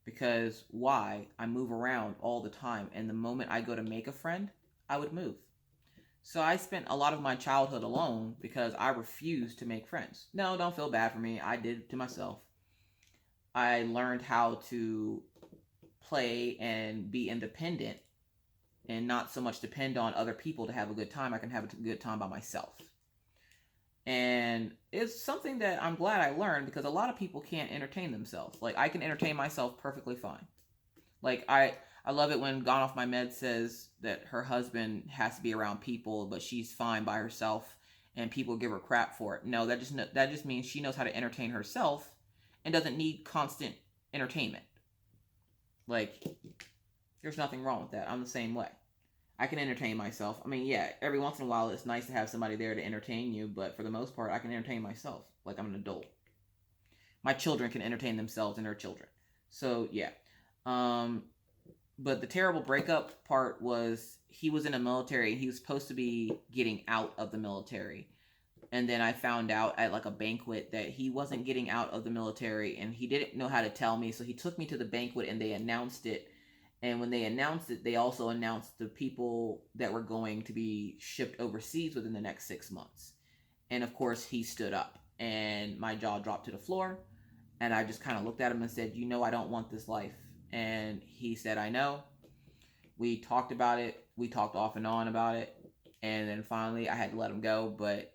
Because why? I move around all the time, and the moment I go to make a friend, I would move. So I spent a lot of my childhood alone because I refused to make friends. No, don't feel bad for me. I did it to myself. I learned how to play and be independent and not so much depend on other people to have a good time. I can have a good time by myself. And it's something that I'm glad I learned, because a lot of people can't entertain themselves. Like, I can entertain myself perfectly fine. Like, I love it when Gone Off My Med says that her husband has to be around people, but she's fine by herself and people give her crap for it. No, that just means she knows how to entertain herself and doesn't need constant entertainment. Like, there's nothing wrong with that. I'm the same way. I can entertain myself. I mean, yeah, every once in a while it's nice to have somebody there to entertain you, but for the most part, I can entertain myself like I'm an adult. My children can entertain themselves and their children. So, yeah. But the terrible breakup part was he was in the military and he was supposed to be getting out of the military. And then I found out at like a banquet that he wasn't getting out of the military, and he didn't know how to tell me. So he took me to the banquet and they announced it. And when they announced it, they also announced the people that were going to be shipped overseas within the next 6 months. And of course, he stood up and my jaw dropped to the floor. And I just kind of looked at him and said, I don't want this life. And he said, I know. We talked about it. We talked off and on about it. And then finally, I had to let him go. But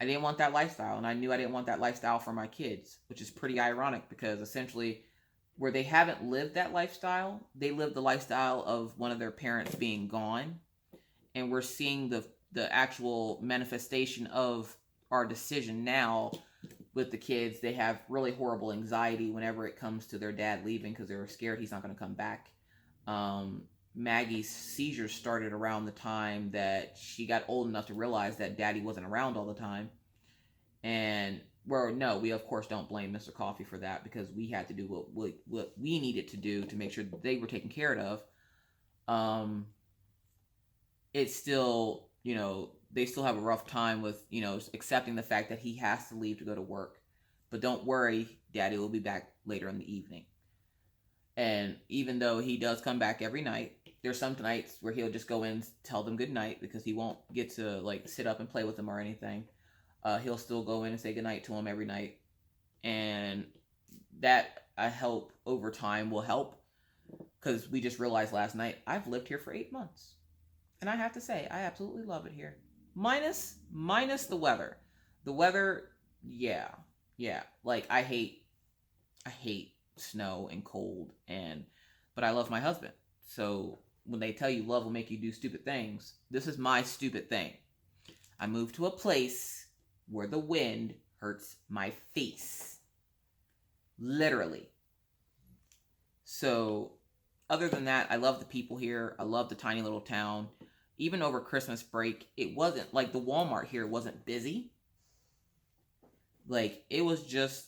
I didn't want that lifestyle. And I knew I didn't want that lifestyle for my kids, which is pretty ironic, because essentially, where they haven't lived that lifestyle, they lived the lifestyle of one of their parents being gone. And we're seeing the actual manifestation of our decision now with the kids. They have really horrible anxiety whenever it comes to their dad leaving because they're scared he's not going to come back. Maggie's seizures started around the time that she got old enough to realize that daddy wasn't around all the time. And no, we of course don't blame Mr. Coffee for that, because we had to do what we needed to do to make sure that they were taken care of. It's still, they still have a rough time with, accepting the fact that he has to leave to go to work. But don't worry, daddy will be back later in the evening. And even though he does come back every night, there's some nights where he'll just go in and tell them good night, because he won't get to sit up and play with them or anything. He'll still go in and say goodnight to him every night. And that, I hope, over time will help. Because we just realized last night, I've lived here for 8 months. And I have to say, I absolutely love it here. Minus the weather. The weather, yeah. I hate snow and cold, but I love my husband. So when they tell you love will make you do stupid things, this is my stupid thing. I moved to a place where the wind hurts my face. Literally. So other than that, I love the people here. I love the tiny little town. Even over Christmas break, it wasn't like the Walmart here wasn't busy. It was just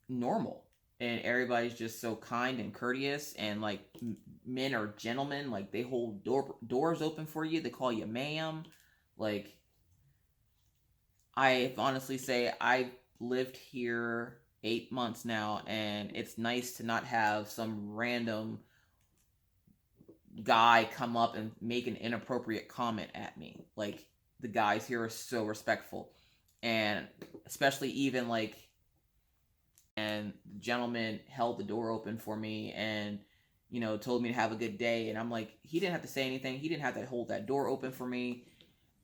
normal. And everybody's just so kind and courteous, and men are gentlemen. They hold doors open for you. They call you ma'am. I honestly say I've lived here 8 months now, and it's nice to not have some random guy come up and make an inappropriate comment at me. The guys here are so respectful, and especially even and the gentleman held the door open for me and told me to have a good day, and I'm he didn't have to say anything. He didn't have to hold that door open for me,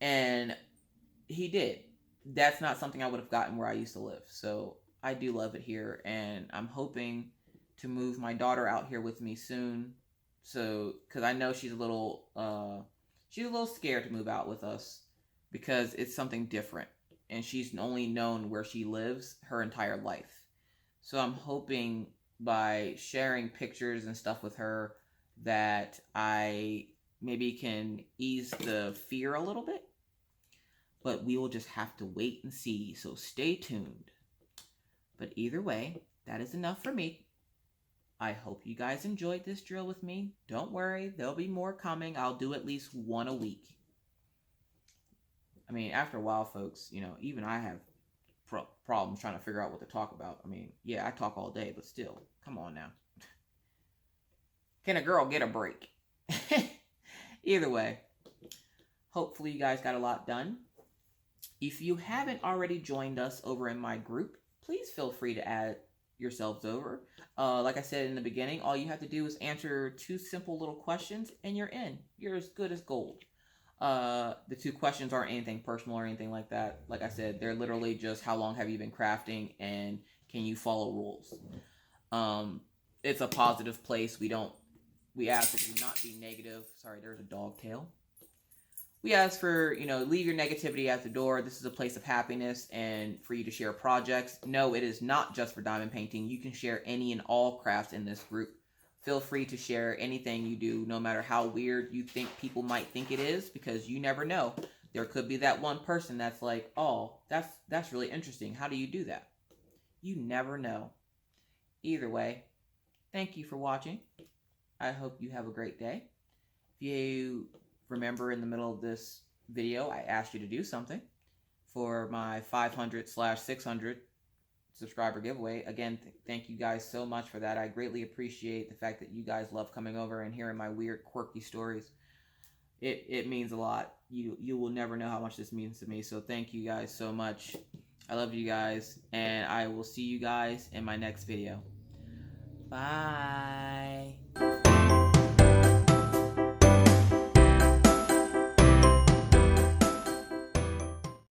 and he did. That's not something I would have gotten where I used to live. So I do love it here, and I'm hoping to move my daughter out here with me soon. So, because I know she's a little scared to move out with us, because it's something different, and she's only known where she lives her entire life. So I'm hoping by sharing pictures and stuff with her that I maybe can ease the fear a little bit. But we will just have to wait and see, so stay tuned. But either way, that is enough for me. I hope you guys enjoyed this drill with me. Don't worry, there'll be more coming. I'll do at least one a week. I mean, after a while, folks, even I have problems trying to figure out what to talk about. I mean, yeah, I talk all day, but still, come on now. Can a girl get a break? Either way, hopefully you guys got a lot done. If you haven't already joined us over in my group, please feel free to add yourselves over. Like I said in the beginning, all you have to do is answer 2 simple little questions and you're in. You're as good as gold. The 2 questions aren't anything personal or anything like that. Like I said, they're literally just how long have you been crafting and can you follow rules. It's a positive place. We ask that you not be negative. Sorry, there's a dog tail. We ask for, leave your negativity at the door. This is a place of happiness and for you to share projects. No, it is not just for diamond painting. You can share any and all crafts in this group. Feel free to share anything you do, no matter how weird you think people might think it is, because you never know. There could be that one person that's like, oh, that's really interesting. How do you do that? You never know. Either way, thank you for watching. I hope you have a great day. If you remember, in the middle of this video, I asked you to do something for my 500/600 subscriber giveaway. Again, thank you guys so much for that. I greatly appreciate the fact that you guys love coming over and hearing my weird, quirky stories. It means a lot. You will never know how much this means to me. So thank you guys so much. I love you guys, and I will see you guys in my next video. Bye.